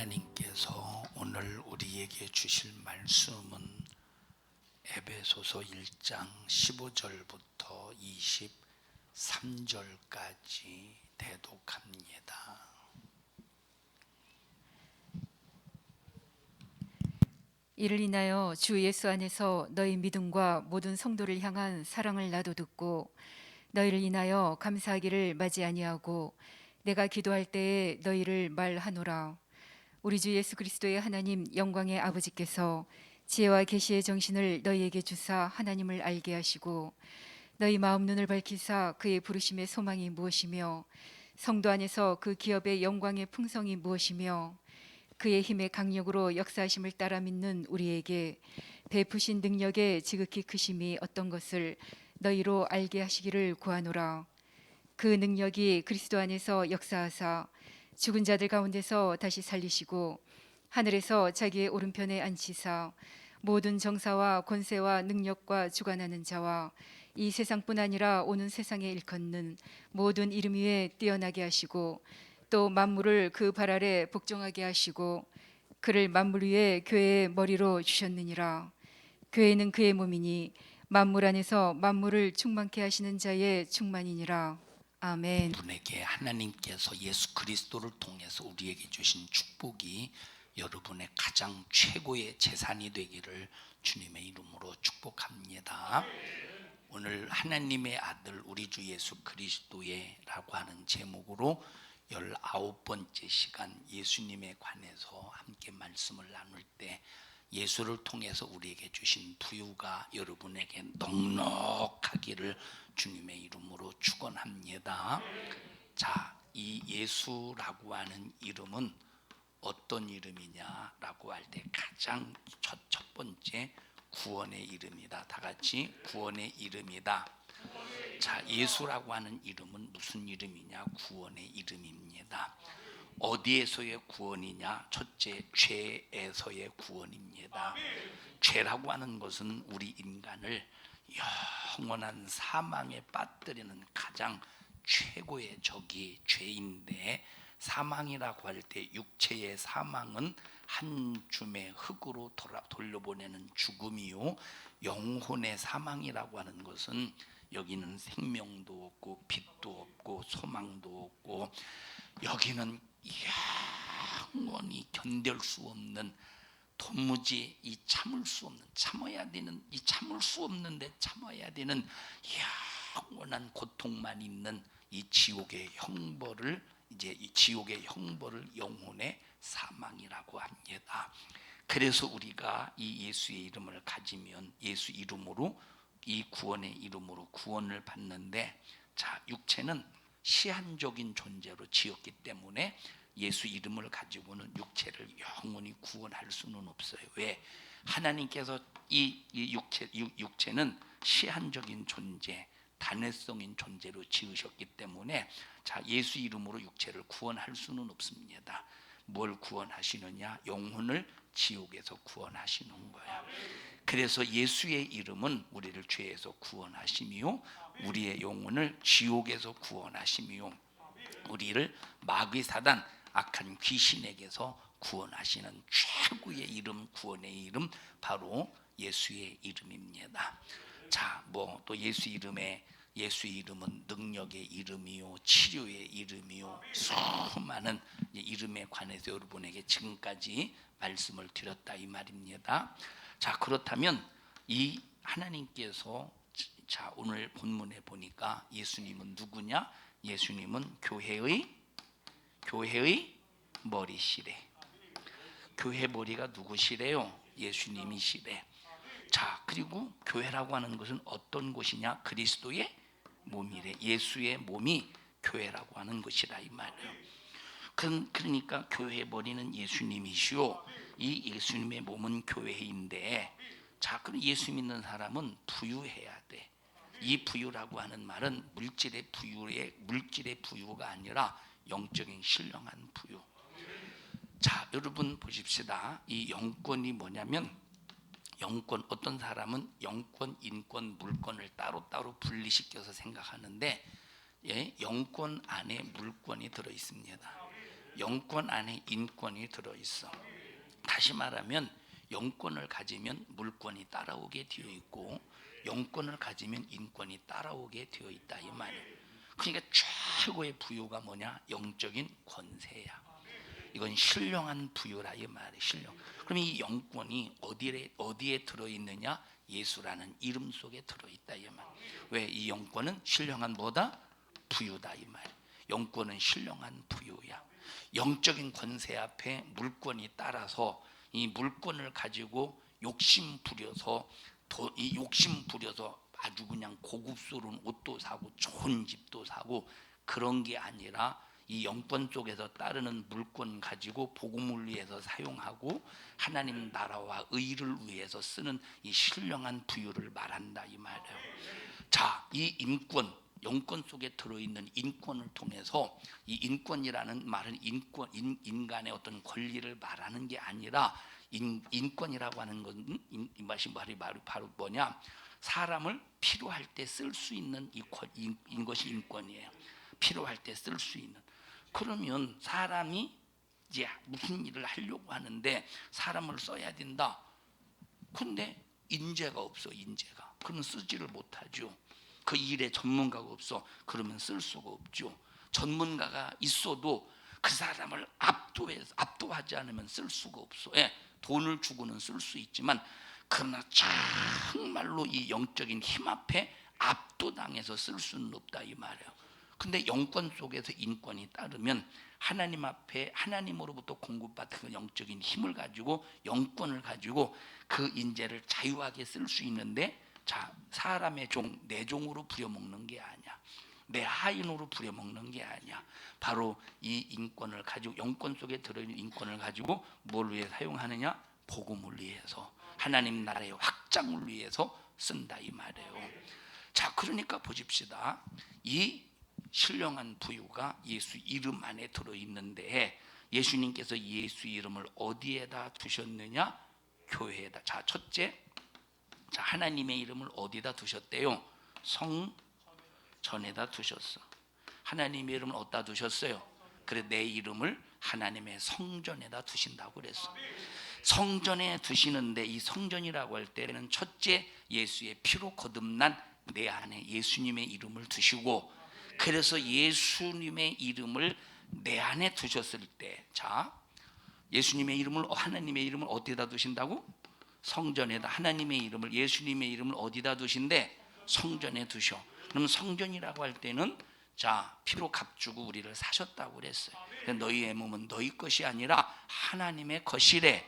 하나님께서 오늘 우리에게 주실 말씀은 에베소서 1장 15절부터 23절까지 대독합니다. 이를 인하여 주 예수 안에서 너희 믿음과 모든 성도를 향한 사랑을 나도 듣고 너희를 인하여 감사하기를 마지 아니하고 내가 기도할 때에 너희를 말하노라. 우리 주 예수 그리스도의 하나님 영광의 아버지께서 지혜와 계시의 정신을 너희에게 주사 하나님을 알게 하시고 너희 마음 눈을 밝히사 그의 부르심의 소망이 무엇이며 성도 안에서 그 기업의 영광의 풍성이 무엇이며 그의 힘의 강력으로 역사하심을 따라 믿는 우리에게 베푸신 능력의 지극히 크심이 어떤 것을 너희로 알게 하시기를 구하노라. 그 능력이 그리스도 안에서 역사하사 죽은 자들 가운데서 다시 살리시고 하늘에서 자기의 오른편에 앉히사 모든 정사와 권세와 능력과 주관하는 자와 이 세상뿐 아니라 오는 세상에 일컫는 모든 이름 위에 뛰어나게 하시고 또 만물을 그 발 아래 복종하게 하시고 그를 만물 위에 교회의 머리로 주셨느니라. 교회는 그의 몸이니 만물 안에서 만물을 충만케 하시는 자의 충만이니라. 아멘. 분에게 하나님께서 예수 그리스도를 통해서 우리에게 주신 축복이 여러분의 가장 최고의 재산이 되기를 주님의 이름으로 축복합니다. 오늘 하나님의 아들 우리 주 예수 그리스도의 라고 하는 제목으로 19번째 시간 예수님에 관해서 함께 말씀을 나눌 때 예수를 통해서 우리에게 주신 부유가 여러분에게 넉넉하기를 주님의 이름으로 축원합니다. 자, 이 예수라고 하는 이름은 어떤 이름이냐라고 할 때 가장 첫 번째 구원의 이름이다. 다 같이 구원의 이름이다. 자, 예수라고 하는 이름은 무슨 이름이냐? 구원의 이름입니다. 어디에서의 구원이냐? 첫째, 죄에서의 구원입니다. 죄라고 하는 것은 우리 인간을 영원한 사망에 빠뜨리는 가장 최고의 적이 죄인데, 사망이라고 할 때 육체의 사망은 한 줌의 흙으로 돌려보내는 죽음이요, 영혼의 사망이라고 하는 것은 여기는 생명도 없고 빛도 없고 소망도 없고 여기는 영원히 견딜 수 없는 도무지 이 참을 수 없는 참아야 되는 이 참을 수 없는데 참아야 되는 영원한 고통만 있는 이 지옥의 형벌을 이제 이 지옥의 형벌을 영혼의 사망이라고 합니다. 그래서 우리가 이 예수의 이름을 가지면 예수 이름으로 이 구원의 이름으로 구원을 받는데, 자, 육체는 시한적인 존재로 지었기 때문에 예수 이름을 가지고는 육체를 영원히 구원할 수는 없어요. 왜? 하나님께서 이 육체는 시한적인 존재, 단회성인 존재로 지으셨기 때문에 자, 예수 이름으로 육체를 구원할 수는 없습니다. 뭘 구원하시느냐? 영혼을 지옥에서 구원하시는 거예요. 그래서 예수의 이름은 우리를 죄에서 구원하시며 우리의 영혼을 지옥에서 구원하시며 우리를 마귀 사단 악한 귀신에게서 구원하시는 최고의 이름, 구원의 이름, 바로 예수의 이름입니다. 자, 뭐 또 예수 이름은 능력의 이름이요, 치료의 이름이요, 수많은 이름에 관해서 여러분에게 지금까지 말씀을 드렸다 이 말입니다. 자, 그렇다면 이 하나님께서, 자, 오늘 본문에 보니까 예수님은 누구냐? 예수님은 교회의 머리시래. 교회 머리가 누구시래요? 예수님이시래. 자, 그리고 교회라고 하는 것은 어떤 곳이냐? 그리스도의 몸이래. 예수의 몸이 교회라고 하는 것이라 이 말이에요. 그러니까 교회 머리는 예수님이시오. 이 예수님의 몸은 교회인데, 자, 그럼 예수 믿는 사람은 부유해야 돼. 이 부유라고 하는 말은 물질의 부유가 아니라 영적인 신령한 부유. 자, 여러분 보십시다. 이 영권이 뭐냐면, 영권, 어떤 사람은 영권, 인권, 물권을 따로따로 분리시켜서 생각하는데, 예, 영권 안에 물권이 들어 있습니다. 영권 안에 인권이 들어있어. 다시 말하면 영권을 가지면 물권이 따라오게 되어 있고 영권을 가지면 인권이 따라오게 되어 있다 이 말이에요. 그러니까 최고의 부유가 뭐냐? 영적인 권세야. 이건 신령한 부유라 이 말이에요. 신령. 그럼 이 영권이 어디에 들어있느냐? 예수라는 이름 속에 들어있다 이 말. 왜? 이 영권은 신령한 뭐다? 부유다 이 말. 영권은 신령한 부유야. 영적인 권세 앞에 물권이 따라서 이 물권을 가지고 욕심 부려서 아주 그냥 고급스러운 옷도 사고 좋은 집도 사고 그런 게 아니라 이 영권 속에서 따르는 물권 가지고 복음을 위해서 사용하고 하나님 나라와 의를 위해서 쓰는 이 신령한 부유를 말한다 이 말이에요. 자, 이 인권, 영권 속에 들어있는 인권을 통해서 이 인권이라는 말은 인간의 어떤 권리를 말하는 게 아니라 인권이라고 하는 것은 말이 바로 뭐냐? 사람을 필요할 때 쓸 수 있는 이것이 인권이에요. 필요할 때 쓸 수 있는. 그러면 사람이 이제 무슨 일을 하려고 하는데 사람을 써야 된다. 근데 인재가 없어, 인재가. 그러면 쓰지를 못하죠. 그 일에 전문가가 없어. 그러면 쓸 수가 없죠. 전문가가 있어도 그 사람을 압도하지 않으면 쓸 수가 없어. 예, 돈을 주고는 쓸 수 있지만 그러나 정말로 이 영적인 힘 앞에 압도당해서 쓸 수는 없다 이 말이에요. 근데 영권 속에서 인권이 따르면 하나님 앞에 하나님으로부터 공급받은 그 영적인 힘을 가지고 영권을 가지고 그 인재를 자유하게 쓸 수 있는데, 자, 사람의 종, 내 종으로 부려먹는 게 아니야. 내 하인으로 부려먹는 게 아니야. 바로 이 인권을 가지고, 영권 속에 들어있는 인권을 가지고 뭘 위해 사용하느냐? 복음을 위해서, 하나님 나라의 확장을 위해서 쓴다 이 말이에요. 자, 그러니까 보십시다. 이 신령한 부유가 예수 이름 안에 들어있는데 예수님께서 예수 이름을 어디에다 두셨느냐? 교회에다. 자, 첫째, 자, 하나님의 이름을 어디다 두셨대요? 성전에다 두셨어. 하나님의 이름을 어디다 두셨어요? 그래, 내 이름을 하나님의 성전에다 두신다고 그랬어. 성전에 두시는데 이 성전이라고 할 때는 첫째, 예수의 피로 거듭난 내 안에 예수님의 이름을 두시고, 그래서 예수님의 이름을 내 안에 두셨을 때, 자, 예수님의 이름을, 하나님의 이름을 어디다 두신다고? 성전에다. 하나님의 이름을, 예수님의 이름을 어디다 두신대? 성전에 두셔. 그럼 성전이라고 할 때는, 자, 피로 값주고 우리를 사셨다고 그랬어요. 너희의 몸은 너희 것이 아니라 하나님의 것이래.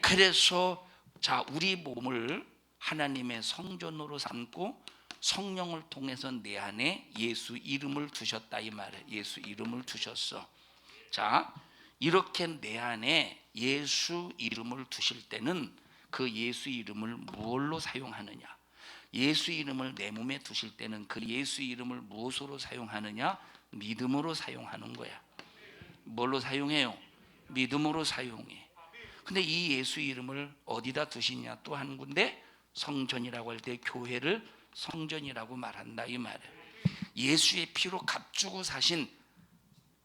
그래서 자, 우리 몸을 하나님의 성전으로 삼고 성령을 통해서 내 안에 예수 이름을 두셨다 이 말이에요. 예수 이름을 두셨어. 자, 이렇게 내 안에 예수 이름을 두실 때는 그 예수 이름을 무엇로 사용하느냐? 예수 이름을 내 몸에 두실 때는 그 예수 이름을 무엇으로 사용하느냐? 믿음으로 사용하는 거야. 뭘로 사용해요? 믿음으로 사용해. 근데 이 예수 이름을 어디다 두시냐? 또 한 군데, 성전이라고 할 때 교회를 성전이라고 말한다 이 말이에요. 예수의 피로 값주고 사신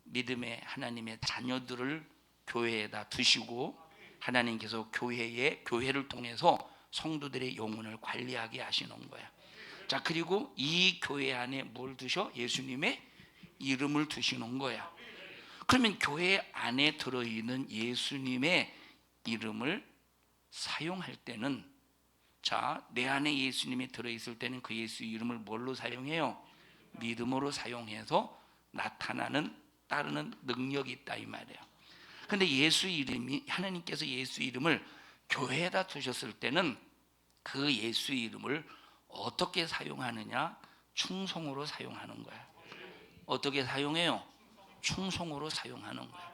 믿음의 하나님의 자녀들을 교회에다 두시고, 하나님께서 교회를 통해서 성도들의 영혼을 관리하게 하시는 거야. 자, 그리고 이 교회 안에 뭘 두셔? 예수님의 이름을 두시는 거야. 그러면 교회 안에 들어있는 예수님의 이름을 사용할 때는, 자, 내 안에 예수님이 들어있을 때는 그 예수 이름을 뭘로 사용해요? 믿음으로 사용해서 나타나는, 따르는 능력이 있다 이 말이에요. 근데 예수 이름이, 하나님께서 예수 이름을 교회에다 두셨을 때는 그 예수 이름을 어떻게 사용하느냐? 충성으로 사용하는 거야. 어떻게 사용해요? 충성으로 사용하는 거야.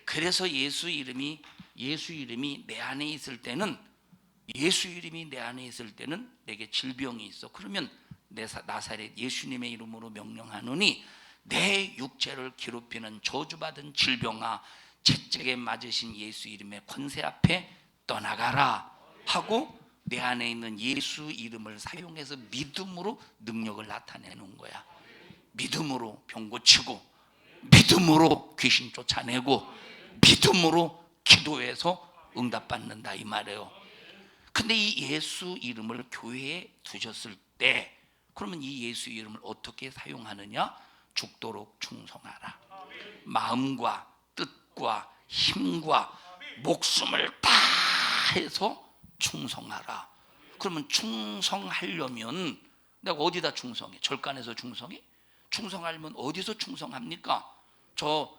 그래서 예수 이름이 내 안에 있을 때는, 예수 이름이 내 안에 있을 때는 내게 질병이 있어. 그러면 나사렛 예수님의 이름으로 명령하노니 내 육체를 괴롭히는 저주받은 질병아, 채찍에 맞으신 예수 이름의 권세 앞에 떠나가라 하고 내 안에 있는 예수 이름을 사용해서 믿음으로 능력을 나타내는 거야. 믿음으로 병 고치고, 믿음으로 귀신 쫓아내고 믿음으로 기도해서 응답받는다 이 말이에요. 근데 이 예수 이름을 교회에 두셨을 때 그러면 이 예수 이름을 어떻게 사용하느냐? 죽도록 충성하라. 마음과 뜻과 힘과 목숨을 다 해서 충성하라. 그러면 충성하려면 내가 어디다 충성해? 절간에서 충성해? 충성하려면 어디서 충성합니까? 저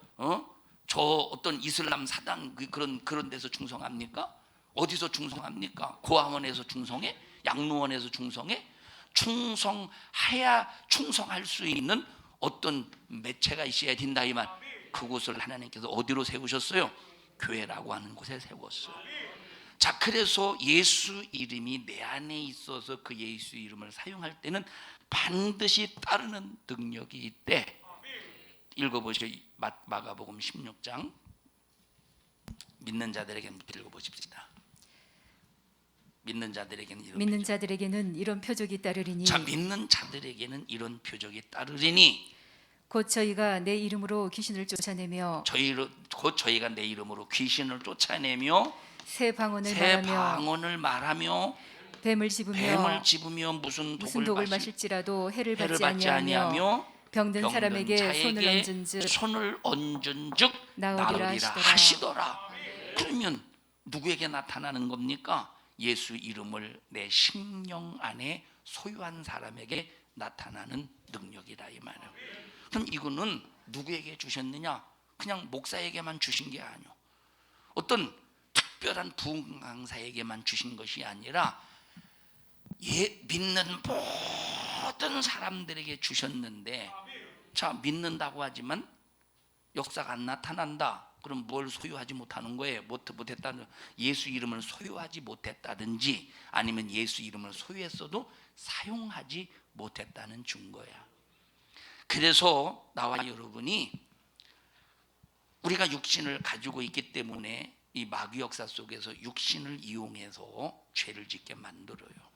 어떤 이슬람 사당 그런 데서 충성합니까? 어디서 충성합니까? 고아원에서 충성해? 양로원에서 충성해? 충성할 수 있는 어떤 매체가 있어야 된다 이 말. 그곳을 하나님께서 어디로 세우셨어요? 교회라고 하는 곳에 세웠어요. 자, 그래서 예수 이름이 내 안에 있어서 그 예수 이름을 사용할 때는 반드시 따르는 능력이 있대. 읽어보시죠. 마가복음 16장 믿는 자들에게 읽어보십시다. 믿는 자들에게는 이런 표적이 따르리니 자, 믿는 자들에게는 이런 표적이 따르리니 곧 저희가 내 이름으로 귀신을 쫓아내며 곧 저희가 내 이름으로 귀신을 쫓아내며 새 방언을 말하며 뱀을 집으며 무슨 독을 마실지라도 해를 받지 아니하며 병든 사람에게 손을 얹은 즉 나으리라 하시더라. 그러면 누구에게 나타나는 겁니까? 예수 이름을 내 심령 안에 소유한 사람에게 나타나는 능력이라 이 말이에요. 그럼 이거는 누구에게 주셨느냐? 그냥 목사에게만 주신 게 아니요. 어떤 특별한 부흥 강사에게만 주신 것이 아니라 믿는 모든 사람들에게 주셨는데, 자, 믿는다고 하지만 역사가 안 나타난다. 그럼 뭘 소유하지 못하는 거예요? 못했다는, 예수 이름을 소유하지 못했다든지 아니면 예수 이름을 소유했어도 사용하지 못했다는 증거야. 그래서 나와 여러분이 우리가 육신을 가지고 있기 때문에 이 마귀 역사 속에서 육신을 이용해서 죄를 짓게 만들어요.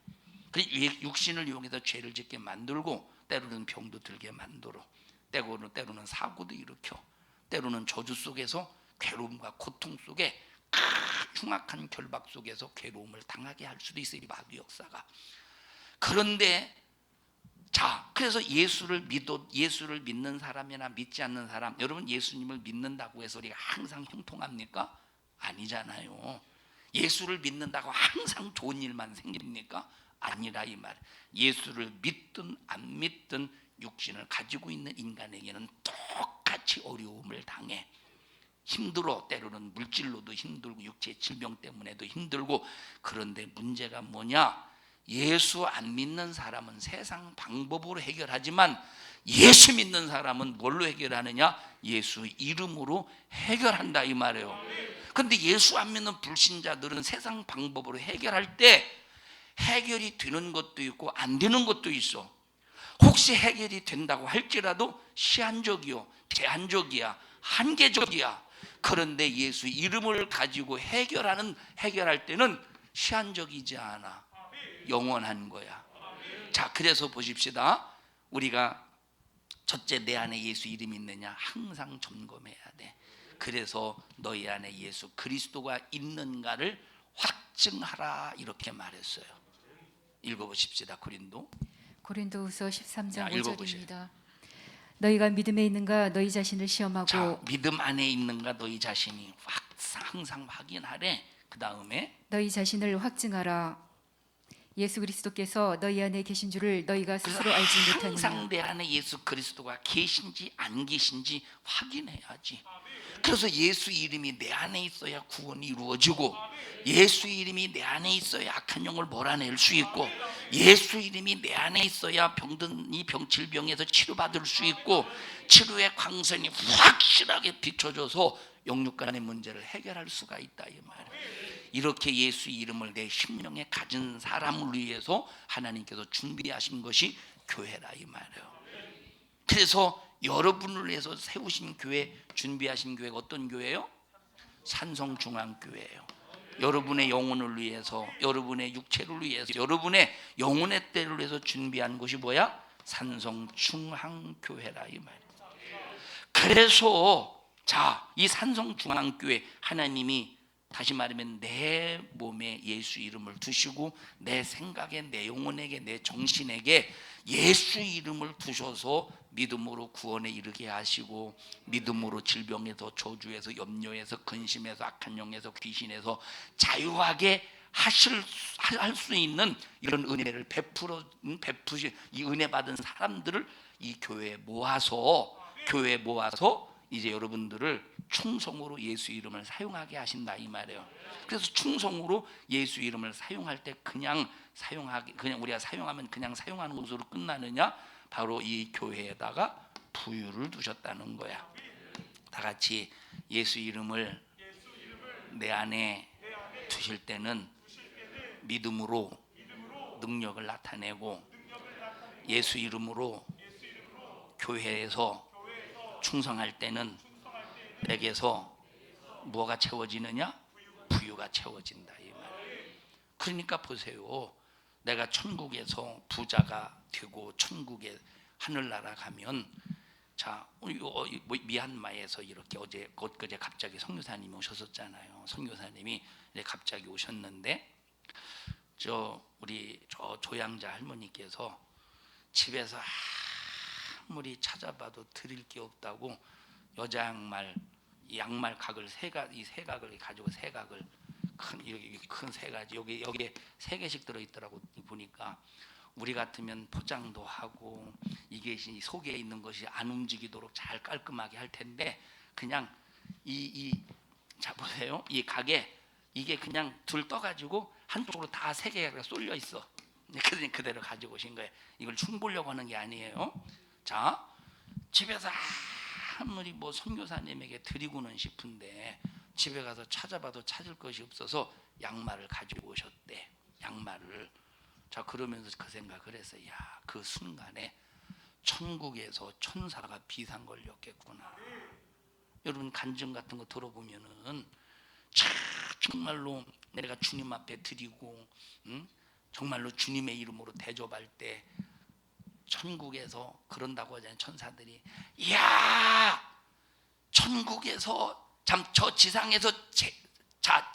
육신을 이용해서 죄를 짓게 만들고 때로는 병도 들게 만들어, 때로는 사고도 일으켜, 때로는 저주 속에서 괴로움과 고통 속에 흉악한 결박 속에서 괴로움을 당하게 할 수도 있어요, 이 마귀 역사가. 그런데 자, 그래서 예수를 믿는 사람이나 믿지 않는 사람, 여러분 예수님을 믿는다고 해서 우리가 항상 형통합니까? 아니잖아요. 예수를 믿는다고 항상 좋은 일만 생깁니까? 아니라 이 말. 예수를 믿든 안 믿든 육신을 가지고 있는 인간에게는 똑같이 어려움을 당해. 힘들어. 때로는 물질로도 힘들고 육체의 질병 때문에도 힘들고. 그런데 문제가 뭐냐? 예수 안 믿는 사람은 세상 방법으로 해결하지만 예수 믿는 사람은 뭘로 해결하느냐? 예수 이름으로 해결한다 이 말이에요. 그런데 예수 안 믿는 불신자들은 세상 방법으로 해결할 때 해결이 되는 것도 있고 안 되는 것도 있어. 혹시 해결이 된다고 할지라도 시한적이요, 제한적이야, 한계적이야. 그런데 예수 이름을 가지고 해결할 때는 시한적이지 않아. 영원한 거야. 자, 그래서 보십시다. 우리가 첫째, 내 안에 예수 이름이 있느냐 항상 점검해야 돼. 그래서 너희 안에 예수 그리스도가 있는가를 확증하라 이렇게 말했어요. 읽어보십시다. 고린도후서 13장 5절입니다. 너희가 믿음에 있는가 너희 자신을 시험하고. 자, 믿음 안에 있는가 너희 자신이 항상 확인하래. 그 다음에 너희 자신을 확증하라. 예수 그리스도께서 너희 안에 계신 줄을 너희가 스스로 알지 못하느냐. 항상 내 안에 예수 그리스도가 계신지 안 계신지 확인해야지. 그래서 예수 이름이 내 안에 있어야 구원이 이루어지고, 예수 이름이 내 안에 있어야 악한 영을 몰아낼 수 있고, 예수 이름이 내 안에 있어야 병든 이 질병에서 치료받을 수 있고, 치료의 광선이 확실하게 비춰져서 영육간의 문제를 해결할 수가 있다 이 말이에요. 이렇게 예수 이름을 내 심령에 가진 사람을 위해서 하나님께서 준비하신 것이 교회라 이 말이에요. 그래서 여러분을 위해서 세우신 교회, 준비하신 교회가 어떤 교회예요? 산성중앙교회예요. 여러분의 영혼을 위해서, 여러분의 육체를 위해서, 여러분의 영혼의 때를 위해서 준비한 것이 뭐야? 산성중앙교회라 이 말이에요. 그래서 이 산성중앙교회 하나님이 다시 말하면 내 몸에 예수 이름을 두시고 내 생각에, 내 영혼에게, 내 정신에게 예수 이름을 두셔서 믿음으로 구원에 이르게 하시고 믿음으로 질병에서, 저주에서, 염려에서, 근심에서, 악한 영에서, 귀신에서 자유하게 할 수 있는 이런 은혜를 베푸신 이 은혜 받은 사람들을 이 교회에 모아서 이제 여러분들을 충성으로 예수 이름을 사용하게 하신다 이 말이에요. 그래서 충성으로 예수 이름을 사용할 때 그냥 우리가 사용하면 그냥 사용하는 것으로 끝나느냐? 바로 이 교회에다가 부유를 두셨다는 거야. 다 같이 예수 이름을 내 안에 두실 때는 믿음으로 능력을 나타내고 예수 이름으로 교회에서 충성할 때는 내게서 뭐가 채워지느냐? 부유가 채워진다 이 말. 그러니까 보세요. 내가 천국에서 부자가 되고 천국에 하늘나라 가면 미얀마에서 이렇게 엊그제 갑자기 선교사님이 오셨었잖아요. 선교사님이 갑자기 오셨는데 우리 조양자 할머니께서 집에서 아무리 찾아봐도 드릴 게 없다고 여자 양말 각을 세 각을 가지고 큰 세 가지 여기에 3개씩 들어 있더라고. 보니까 우리 같으면 포장도 하고 이게 속에 있는 것이 안 움직이도록 잘 깔끔하게 할 텐데 그냥 자 보세요. 이 각에 이게 그냥 둘 떠가지고 한쪽으로 다 3개가 쏠려 있어. 그대로 가지고 오신 거예요. 이걸 흉보려고 하는 게 아니에요. 자, 집에서 아무리 선교사님에게 드리고는 싶은데 집에 가서 찾아봐도 찾을 것이 없어서 양말을 가지고 오셨대. 양말을. 자, 그러면서 그 생각을 했어요. 야, 그 순간에 천국에서 천사가 비상 걸렸겠구나. 여러분 간증 같은 거 들어보면은 정말로 내가 주님 앞에 드리고 정말로 주님의 이름으로 대접할 때 천국에서 그런다고 하잖아요. 천사들이 이야 천국에서 저 지상에서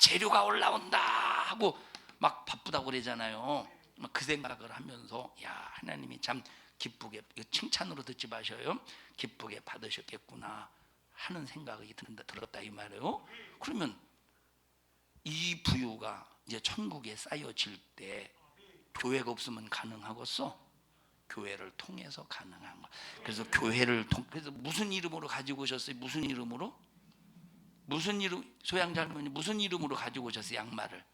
재료가 올라온다 하고 막 바쁘다고 그러잖아요. 막 그 생각을 하면서 야 하나님이 참 기쁘게, 칭찬으로 듣지 마셔요. 기쁘게 받으셨겠구나 하는 생각이 들었다 이 말이에요. 그러면 이 부유가 이제 천국에 쌓여질 때 교회가 없으면 가능하겠어? 교회를 통해서 가능한 거. 그래서 그래서 무슨 이름으로 가지고 오셨어요? 무슨 이름으로? 무슨 이름? 소양자 할머니 무슨 이름으로 가지고 오셨어요? 양말을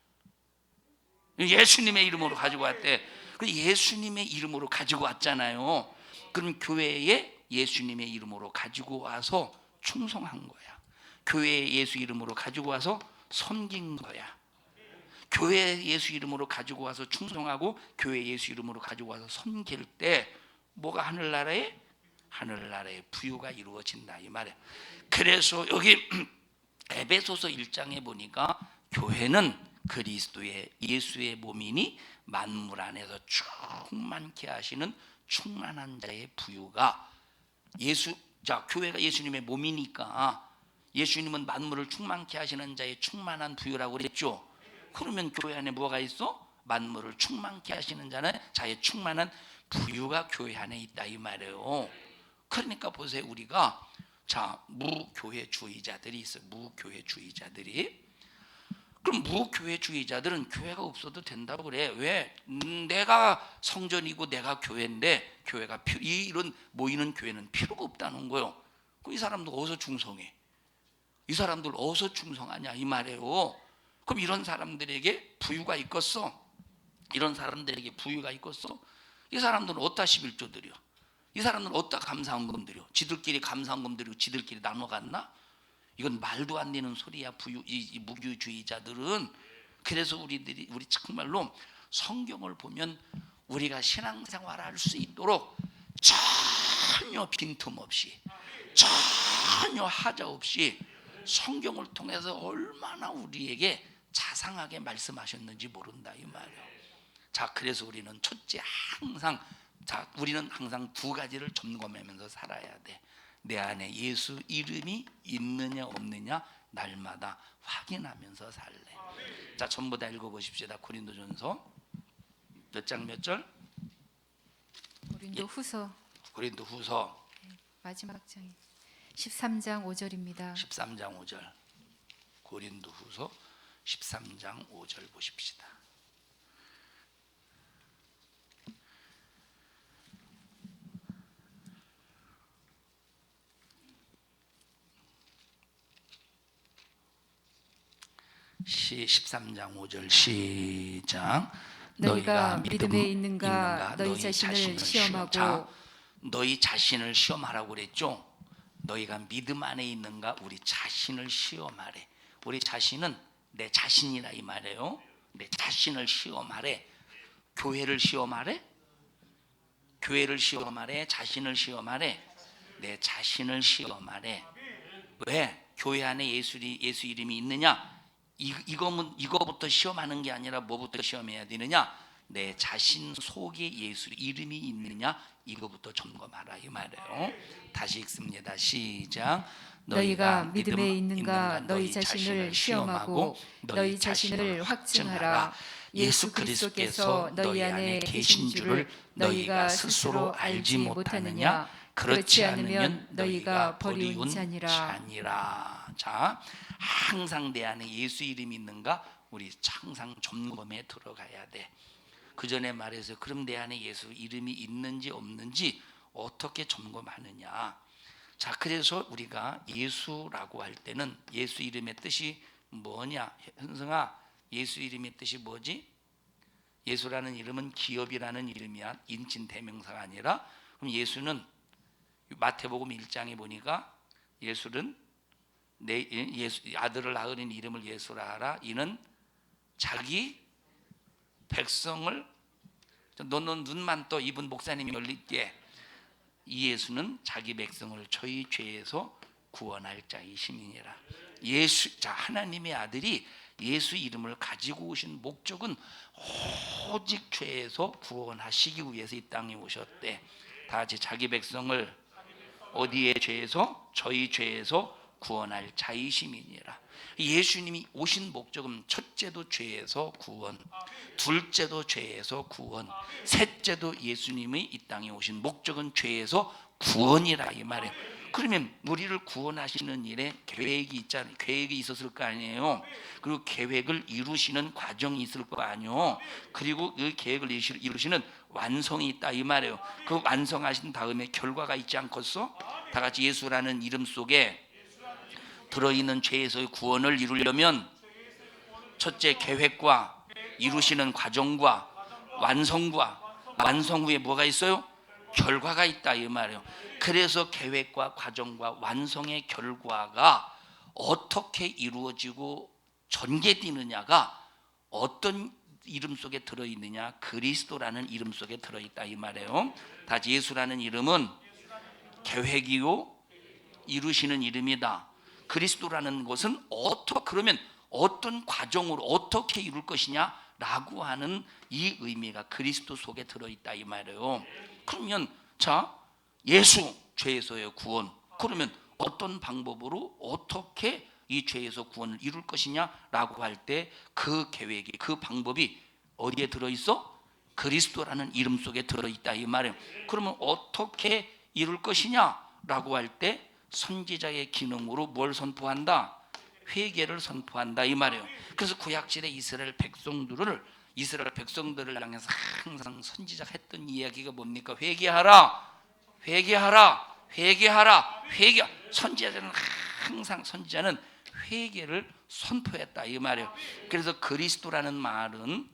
예수님의 이름으로 가지고 왔대. 그 예수님의 이름으로 가지고 왔잖아요. 그럼 교회에 예수님의 이름으로 가지고 와서 충성한 거야. 교회에 예수 이름으로 가지고 와서 섬긴 거야. 교회 예수 이름으로 가지고 와서 충성하고 교회 예수 이름으로 가지고 와서 섬길 때 뭐가 하늘나라에 부유가 이루어진다 이 말이야. 그래서 여기 에베소서 1장에 보니까 교회는 그리스도의 예수의 몸이니 만물 안에서 충만케 하시는 충만한 자의 부유가 교회가 예수님의 몸이니까 예수님은 만물을 충만케 하시는 자의 충만한 부유라고 그랬죠. 그러면 교회 안에 뭐가 있어? 만물을 충만케 하시는 자의 충만한 부유가 교회 안에 있다 이 말이에요. 그러니까 보세요. 우리가 무교회주의자들이 있어요. 무교회주의자들이. 그럼 무교회주의자들은 교회가 없어도 된다고 그래. 왜? 내가 성전이고 내가 교회인데 교회가 이런 모이는 교회는 필요가 없다는 거예요. 그럼 이 사람들 어디서 충성해? 이 사람들 어디서 충성하냐 이 말이에요. 그럼 이런 사람들에게 부유가 있겠어? 이런 사람들에게 부유가 있겠어? 이 사람들은 어디다 11조 드려? 이 사람들은 어디다 감사헌금 드려? 지들끼리 감사헌금 드리고 지들끼리 나눠 갔나? 이건 말도 안 되는 소리야. 이 무교주의자들은. 그래서 우리 정말로 성경을 보면 우리가 신앙생활을 할 수 있도록 전혀 빈틈없이 전혀 하자 없이 성경을 통해서 얼마나 우리에게 자상하게 말씀하셨는지 모른다 이 말이에요. 자, 그래서 우리는 첫째 우리는 항상 2가지를 점검하면서 살아야 돼. 내 안에 예수 이름이 있느냐 없느냐 날마다 확인하면서 살래. 자, 전부 다 읽어보십시다. 고린도전서 몇 장 몇 절? 고린도후서 마지막 장이 13장 5절입니다. 13장 5절. 고린도후서 13장 5절 보십시다. 시 13장 5절 시작. 너희가 믿음에 있는가 너희 자신을 시험하고. 자, 너희 자신을 시험하라고 그랬죠. 너희가 믿음 안에 있는가 우리 자신을 시험하래. 우리 자신은 내 자신이라 이 말이에요. 내 자신을 시험하래. 교회를 시험하래? 교회를 시험하래? 자신을 시험하래? 내 자신을 시험하래. 왜? 교회 안에 예수 이름이 있느냐? 이거부터 시험하는 게 아니라 뭐부터 시험해야 되느냐? 내 자신 속에 예수 이름이 있느냐? 이거부터 점검하라 이 말이에요. 다시 읽습니다. 시작. 너희가 믿음에 있는가 너희 자신을 시험하고 너희 자신을 확증하라. 예수 그리스도께서 너희 안에 계신 줄을 너희가 스스로 알지 못하느냐? 그렇지 않으면 너희가 버리운 자니라. 자, 항상 내 안에 예수 이름이 있는가? 우리 항상 점검에 들어가야 돼. 그 전에 말해서 그럼 내 안에 예수 이름이 있는지 없는지 어떻게 점검하느냐? 자, 그래서 우리가 예수라고 할 때는 예수 이름의 뜻이 뭐냐? 현승아, 예수 이름의 뜻이 뭐지? 예수라는 이름은 기업이라는 이름이야. 인칭 대명사가 아니라. 그럼 예수는 마태복음 1장에 보니까 예수는 예수 아들을 낳으린 이름을 예수라 하라. 이는 자기 백성을 너는 눈만 떠 이분 목사님이 열릴게. 이 예수는 자기 백성을 저희 죄에서 구원할 자이심이니라. 예수, 자, 하나님의 아들이 예수 이름을 가지고 오신 목적은 오직 죄에서 구원하시기 위해서 이 땅에 오셨대. 다 같이 자기 백성을 어디의 죄에서? 저희 죄에서 구원할 자이심이니라. 예수님이 오신 목적은 첫째도 죄에서 구원, 둘째도 죄에서 구원, 셋째도 예수님이 이 땅에 오신 목적은 죄에서 구원이라 이 말이에요. 그러면 우리를 구원하시는 일에 계획이 있잖아요. 계획이 있었을 거 아니에요. 그리고 계획을 이루시는 과정이 있을 거 아니에요. 그리고 그 계획을 이루시는 완성이 있다 이 말이에요. 그 완성하신 다음에 결과가 있지 않겠어? 다 같이 예수라는 이름 속에 들어있는 죄에서의 구원을 이루려면 첫째 계획과 이루시는 과정과 완성 후에 뭐가 있어요? 결과가 있다 이 말이에요. 그래서 계획과 과정과 완성의 결과가 어떻게 이루어지고 전개되느냐가 어떤 이름 속에 들어있느냐? 그리스도라는 이름 속에 들어있다 이 말이에요. 다시 예수라는 이름은 계획이요 이루시는 이름이다. 그리스도라는 것은 그러면 어떤 과정으로 어떻게 이룰 것이냐라고 하는 이 의미가 그리스도 속에 들어있다 이 말이에요. 그러면 자, 예수 죄에서의 구원, 그러면 어떤 방법으로 어떻게 이 죄에서 구원을 이룰 것이냐라고 할 때 그 계획이, 그 방법이 어디에 들어있어? 그리스도라는 이름 속에 들어있다 이 말이에요. 그러면 어떻게 이룰 것이냐라고 할 때 선지자의 기능으로 뭘 선포한다? 회개를 선포한다 이 말이에요. 그래서 구약시대 이스라엘 백성들을 향해서 항상 선지자가 했던 이야기가 뭡니까? 회개하라. 선지자는 항상 회개를 선포했다 이 말이에요. 그래서 그리스도라는 말은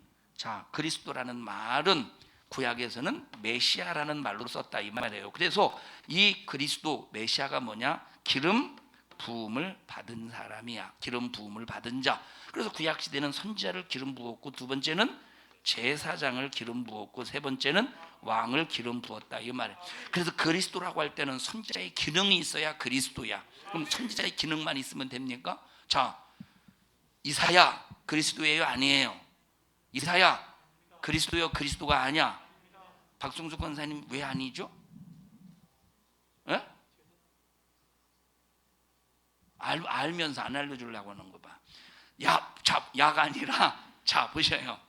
구약에서는 메시아라는 말로 썼다 이 말이에요. 그래서 이 그리스도 메시아가 뭐냐? 기름 부음을 받은 사람이야. 기름 부음을 받은 자. 그래서 구약 시대는 선지자를 기름 부었고, 두 번째는 제사장을 기름 부었고, 세 번째는 왕을 기름 부었다 이 말이에요. 그래서 그리스도라고 할 때는 선지자의 기능이 있어야 그리스도야. 그럼 선지자의 기능만 있으면 됩니까? 자, 이사야 그리스도예요 아니에요? 이사야 그리스도요 그리스도가 아니야? 박성수 권사님 왜 아니죠? 에? 알면서 안 알려주려고 하는 거 봐. 야가 아니라 자 보셔요.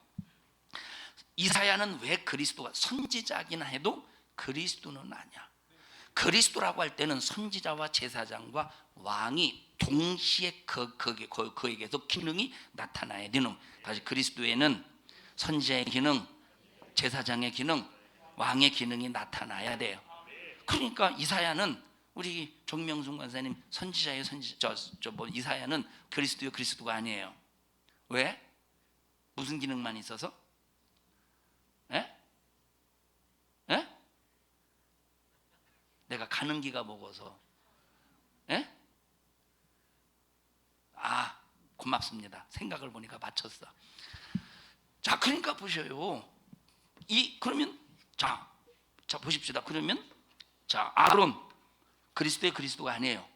이사야는 왜 그리스도가 선지자이긴 해도 그리스도는 아니야. 그리스도라고 할 때는 선지자와 제사장과 왕이 동시에 그에게서 기능이 나타나야 되는. 다시 그리스도에는 선지자의 기능, 제사장의 기능, 왕의 기능이 나타나야 돼요. 그러니까 이사야는 우리 정명순 권사님 선지자예요. 이사야는 그리스도가 아니에요. 왜? 무슨 기능만 있어서? 에? 에? 내가 가는 기가 먹어서. 에? 고맙습니다. 생각을 보니까 맞췄어. 자, 그러니까 보셔요. 그러면 자 보십시다. 그러면 자, 아론 그리스도가 아니에요.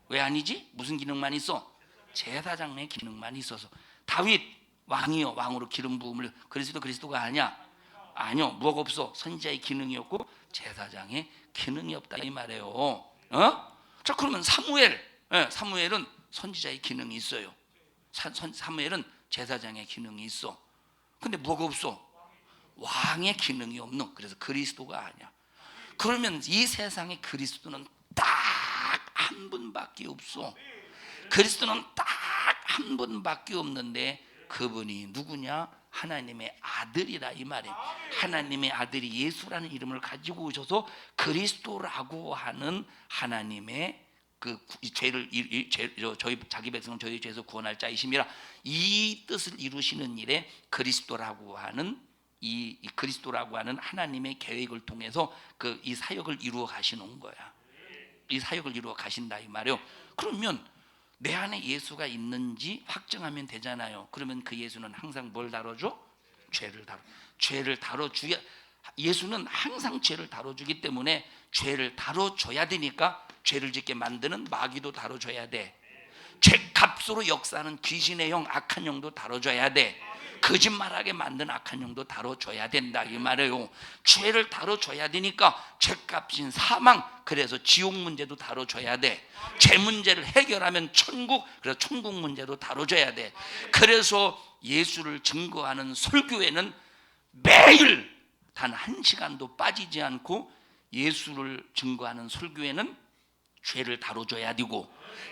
왜 아니지? 무슨 기능만 있어? 제사장의 기능만 있어서. 다윗 왕이요, 왕으로 기름 부음을. 그리스도가 아니야. 아니요, 뭐가 없어? 선지자의 기능이 없고 제사장의 기능이 없다 이 말이에요. 자, 그러면 사무엘은 선지자의 기능이 있어요. 사무엘은 제사장의 기능이 있어. 근데 뭐가 없어? 왕의 기능이 없는. 그래서 그리스도가 아니야. 그러면 이 세상에 그리스도는 딱 한 분밖에 없어. 그리스도는 딱 한 분밖에 없는데 그분이 누구냐? 하나님의 아들이라 이 말이에요. 하나님의 아들이 예수라는 이름을 가지고 오셔서 그리스도라고 하는 하나님의 저희 자기 백성은 저희 죄에서 구원할 자이심이라 이 뜻을 이루시는 일에 그리스도라고 하는 하나님의 계획을 통해서 이 사역을 이루어 가시는 거야. 이 사역을 이루어 가신다 이 말이에요. 그러면 내 안에 예수가 있는지 확증하면 되잖아요. 그러면 그 예수는 항상 뭘 다뤄줘? 죄를 다뤄줘야. 예수는 항상 죄를 다뤄주기 때문에 죄를 다뤄줘야 되니까 죄를 짓게 만드는 마귀도 다뤄줘야 돼. 죄값으로 역사하는 귀신의 영, 악한 영도 다뤄줘야 돼. 거짓말하게 만든 악한 영도 다뤄줘야 된다 이 말이에요. 죄를 다뤄줘야 되니까 죄값인 사망, 그래서 지옥 문제도 다뤄줘야 돼. 죄 문제를 해결하면 천국, 그래서 천국 문제도 다뤄줘야 돼. 그래서 예수를 증거하는 설교에는 매일 단 1시간도 빠지지 않고 예수를 증거하는 설교에는 죄를 다뤄줘야 되고,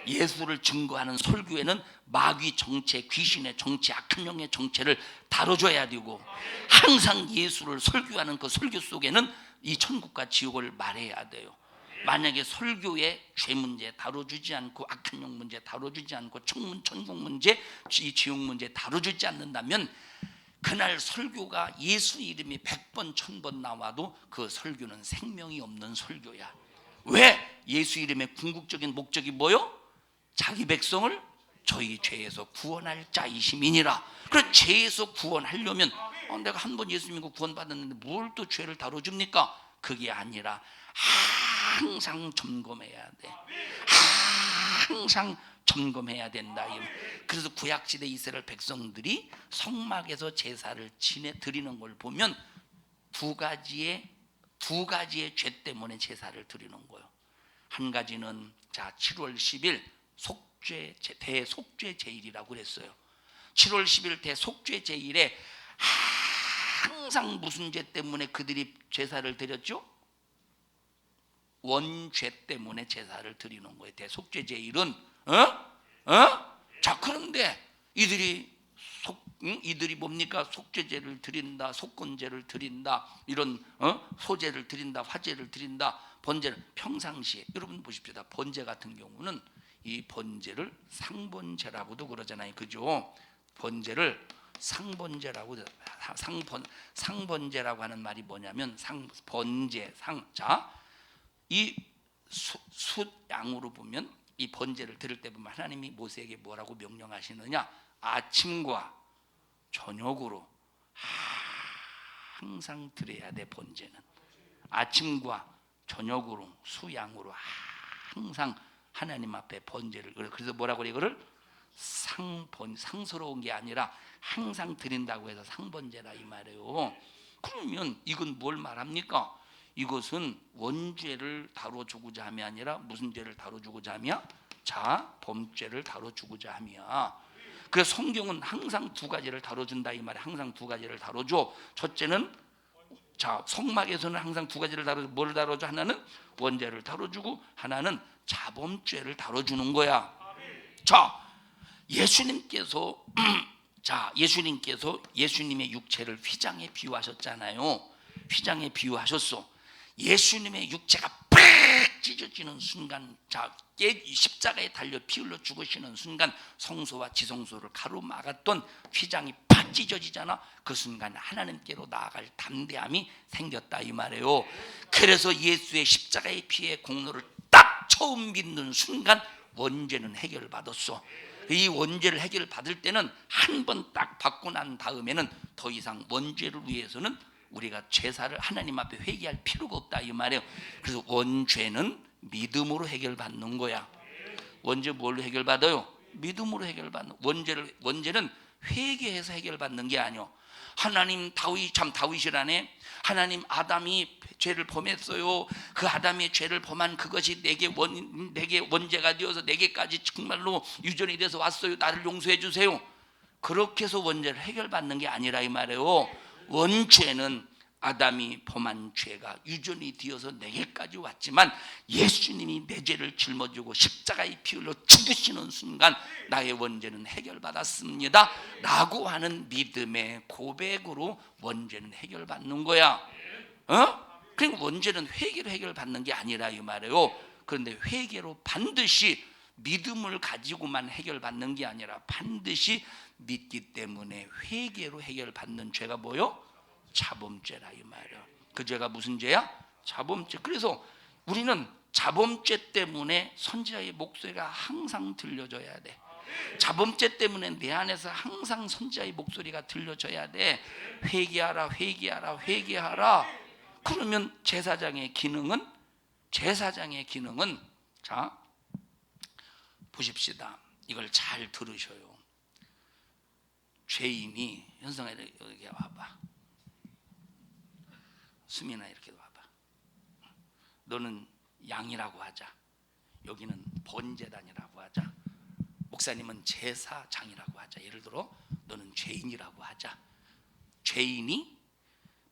예수를 증거하는 설교에는 마귀 정체, 귀신의 정체, 악한 영의 정체를 다뤄줘야 되고, 항상 예수를 설교하는 그 설교 속에는 이 천국과 지옥을 말해야 돼요. 만약에 설교에 죄 문제 다뤄주지 않고, 악한 영 문제 다뤄주지 않고, 천국 문제, 이 지옥 문제 다뤄주지 않는다면 그날 설교가 예수 이름이 100번 1000번 나와도 그 설교는 생명이 없는 설교야. 왜? 예수 이름의 궁극적인 목적이 뭐요? 자기 백성을 저희 죄에서 구원할 자이심이니라. 그래서 죄에서 구원하려면 내가 한 번 예수 믿고 구원받았는데 뭘 또 죄를 다뤄줍니까? 그게 아니라 항상 점검해야 돼. 항상 점검해야 된다. 그래서 구약시대 이스라엘 백성들이 성막에서 제사를 드리는 걸 보면 두 가지의 죄 때문에 제사를 드리는 거예요. 한 가지는 7월 10일 대속죄 제일이라고 그랬어요. 7월 10일 대속죄 제일에 항상 무슨 죄 때문에 그들이 제사를 드렸죠? 원죄 때문에 제사를 드리는 거예요. 대속죄 제일은 자, 그런데 이들이 뭡니까? 속죄제를 드린다, 속건제를 드린다, 이런 소제를 드린다, 화제를 드린다, 번제를 평상시에. 여러분 보십시오. 번제 같은 경우는 이 번제를 상번제라고도 그러잖아요, 그죠? 번제를 상번제라고. 상번제라고 하는 말이 뭐냐면 자, 이 숫양으로 보면 이 번제를 드릴 때 보면 하나님이 모세에게 뭐라고 명령하시느냐? 아침과 저녁으로 항상 드려야 돼. 번제는 아침과 저녁으로 수양으로 항상 하나님 앞에 번제를. 그래서 뭐라고 그래? 이거를 상스러운 게 아니라 항상 드린다고 해서 상번제라 이 말이에요. 그러면 이건 뭘 말합니까? 이것은 원죄를 다뤄주고자 함이 아니라 무슨 죄를 다뤄주고자 함이야? 자, 범죄를 다뤄주고자 함이야. 그래서 성경은 항상 두 가지를 다뤄준다 이 말에 항상 두 가지를 다뤄줘. 첫째는 자, 성막에서는 항상 두 가지를 다뤄줘. 뭘 다뤄줘? 하나는 원죄를 다뤄주고 하나는 자범죄를 다뤄주는 거야. 자, 예수님께서 자, 예수님의 육체를 휘장에 비유하셨잖아요. 휘장에 비유하셨어. 예수님의 육체가 팍 찢어지는 순간, 자, 십자가에 달려 피 흘려 죽으시는 순간 성소와 지성소를 가로막았던 휘장이 팍 찢어지잖아. 그 순간 하나님께로 나아갈 담대함이 생겼다 이 말이에요. 그래서 예수의 십자가의 피의 공로를 딱 처음 믿는 순간 원죄는 해결받았어. 이 원죄를 해결받을 때는 한 번 딱 받고 난 다음에는 더 이상 원죄를 위해서는 우리가 제사를 하나님 앞에 회개할 필요가 없다 이 말이에요. 그래서 원죄는 믿음으로 해결받는 거야. 원죄 뭘로 해결받아요? 믿음으로 해결받는. 원죄는 회개해서 해결받는 게 아니요. 하나님 다윗이라네. 하나님 아담이 죄를 범했어요. 그 아담의 죄를 범한 그것이 내게 원죄가 되어서 내게까지 정말로 유전이 돼서 왔어요. 나를 용서해 주세요. 그렇게 해서 원죄를 해결받는 게 아니라 이 말이에요. 원죄는 아담이 범한 죄가 유전이 되어서 내게까지 왔지만 예수님이 내 죄를 짊어지고 십자가의 피 흘려 죽으시는 순간 나의 원죄는 해결받았습니다 라고 하는 믿음의 고백으로 원죄는 해결받는 거야. 그러니까 원죄는 회개로 해결받는 게 아니라 이 말이에요. 그런데 회개로 반드시 믿음을 가지고만 해결받는 게 아니라 반드시 믿기 때문에 회개로 해결받는 죄가 뭐요? 자범죄라 이 말이에요. 그 죄가 무슨 죄야? 자범죄. 그래서 우리는 자범죄 때문에 선지자의 목소리가 항상 들려줘야 돼. 자범죄 때문에 내 안에서 항상 선지자의 목소리가 들려줘야 돼. 회개하라, 회개하라, 회개하라. 그러면 제사장의 기능은 자, 보십시다. 이걸 잘 들으셔요. 죄인이 현성아 여기 와봐. 수민아 이렇게 와봐. 너는 양이라고 하자. 여기는 번제단이라고 하자. 목사님은 제사장이라고 하자. 예를 들어 너는 죄인이라고 하자. 죄인이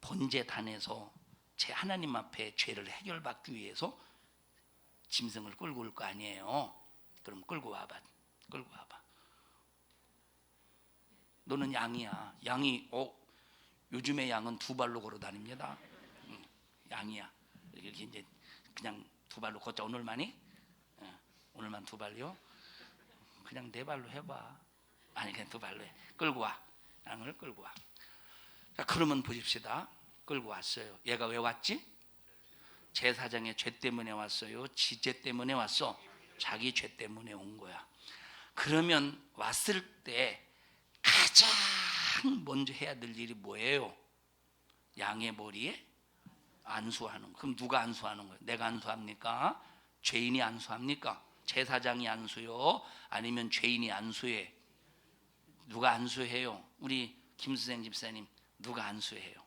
번제단에서 제 하나님 앞에 죄를 해결받기 위해서 짐승을 끌고 올 거 아니에요. 그럼 끌고 와봐. 너는 양이야. 양이 요즘에 양은 두 발로 걸어 다닙니다. 양이야. 이렇게 이제 그냥 두 발로 걷자. 오늘만 두 발요? 그냥 네 발로 해봐. 아니 그냥 두 발로 해. 끌고 와. 양을 끌고 와. 자, 그러면 보십시다. 끌고 왔어요. 얘가 왜 왔지? 제사장의 죄 때문에 왔어요? 지 죄 때문에 왔어? 자기 죄 때문에 온 거야. 그러면 왔을 때 가장 먼저 해야 될 일이 뭐예요? 양의 머리에 안수하는 거. 그럼 누가 안수하는 거예요? 내가 안수합니까? 죄인이 안수합니까? 제사장이 안수요? 아니면 죄인이 안수해? 누가 안수해요? 우리 김수생 집사님 누가 안수해요?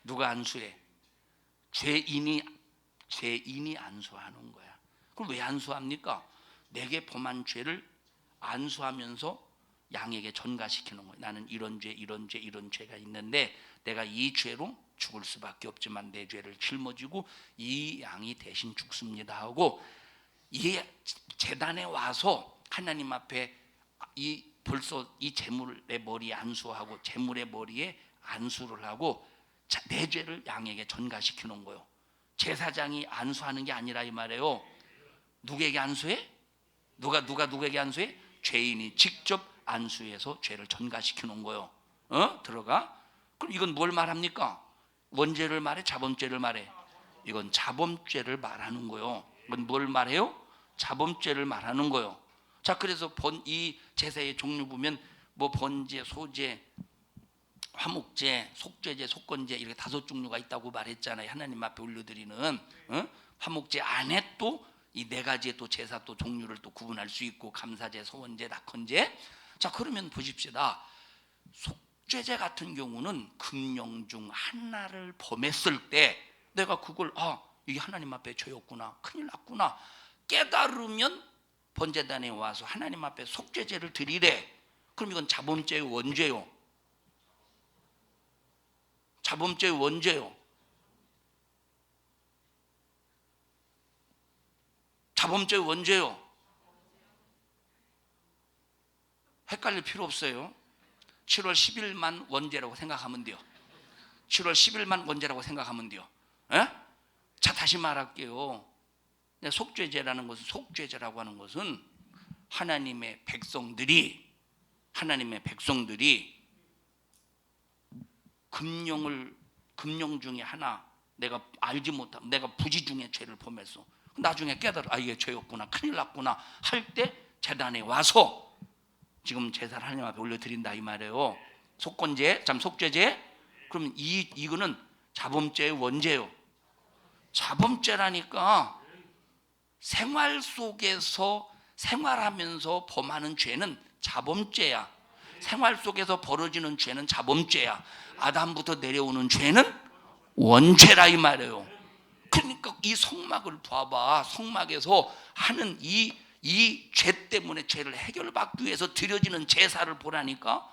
누가 안수해? 죄인이 안수하는 거야. 그럼 왜 안수합니까? 내게 범한 죄를 안수하면서 양에게 전가시키는 거예요. 나는 이런 죄가 있는데 내가 이 죄로 죽을 수밖에 없지만 내 죄를 짊어지고 이 양이 대신 죽습니다 하고 이 제단에 와서 하나님 앞에 벌써 이 제물의 머리에 안수하고 제물의 머리에 안수를 하고 내 죄를 양에게 전가시키는 거예요. 제사장이 안수하는 게 아니라 이 말이에요. 누구에게 안수해? 누구에게 안수해? 죄인이 직접 안수해서 죄를 전가시키는 거예요. 들어가? 그럼 이건 뭘 말합니까? 원죄를 말해? 자범죄를 말해? 이건 자범죄를 말하는 거예요. 이건 뭘 말해요? 자범죄를 말하는 거예요. 자, 그래서 이 제사의 종류 보면 뭐 번제, 소제, 화목제, 속죄제, 속건제 이렇게 5 종류가 있다고 말했잖아요. 하나님 앞에 올려드리는 화목제 안에 또 이 4가지의 또 제사 또 종류를 또 구분할 수 있고 감사제, 소원제, 낙헌제. 자, 그러면 보십시다. 속죄제 같은 경우는 금령 중 하나를 범했을 때 내가 그걸 이게 하나님 앞에 죄였구나, 큰일 났구나 깨달으면 번제단에 와서 하나님 앞에 속죄제를 드리래. 그럼 이건 자범죄의 원죄요. 자범죄의 원죄요. 자범죄의 원죄요. 헷갈릴 필요 없어요. 7월 10일만 원죄라고 생각하면 돼요. 7월 10일만 원죄라고 생각하면 돼요. 에? 자, 다시 말할게요. 속죄제라는 것은, 속죄제라고 하는 것은 하나님의 백성들이 금령 중에 하나, 내가 알지 못하고 내가 부지 중에 죄를 범했어. 나중에 깨달아, 이게 죄였구나, 큰일 났구나 할 때 제단에 와서 지금 제사를 하나님 앞에 올려드린다 이 말이에요. 속죄제. 그러면 이거는 자범죄의 원죄요. 자범죄라니까 생활 속에서 생활하면서 범하는 죄는 자범죄야. 생활 속에서 벌어지는 죄는 자범죄야. 아담부터 내려오는 죄는 원죄라 이 말이에요. 그러니까 이 성막을 봐봐. 성막에서 하는 이 죄 때문에 죄를 해결받기 위해서 드려지는 제사를 보라니까.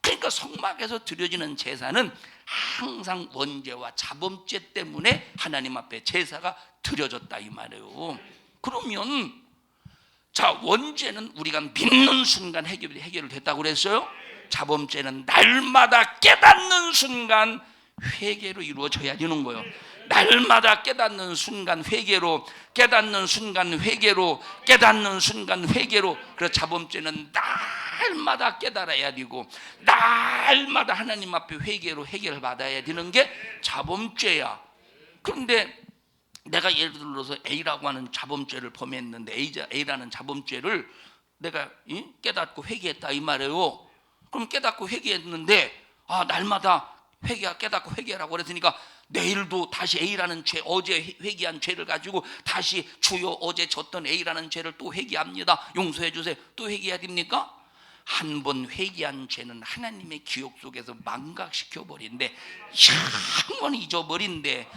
그러니까 성막에서 드려지는 제사는 항상 원죄와 자범죄 때문에 하나님 앞에 제사가 드려졌다 이 말이에요. 그러면 자, 원죄는 우리가 믿는 순간 해결이 됐다고 그랬어요. 자범죄는 날마다 깨닫는 순간 회개로 이루어져야 되는 거예요. 날마다 깨닫는 순간 회개로, 깨닫는 순간 회개로, 깨닫는 순간 회개로. 그래서 자범죄는 날마다 깨달아야 되고 날마다 하나님 앞에 회개로 해결을 받아야 되는 게 자범죄야. 그런데 내가 예를 들어서 A라고 하는 자범죄를 범했는데 A라는 자범죄를 내가 깨닫고 회개했다 이 말이에요. 그럼 깨닫고 회개했는데 날마다 깨닫고 회개하라고 그랬으니까 내일도 다시 A라는 죄, 어제 회개한 죄를 가지고 다시 주여 어제 졌던 A라는 죄를 또 회개합니다, 용서해 주세요, 또 회개해야 됩니까? 한 번 회개한 죄는 하나님의 기억 속에서 망각시켜 버린데, 영원히 잊어버린데,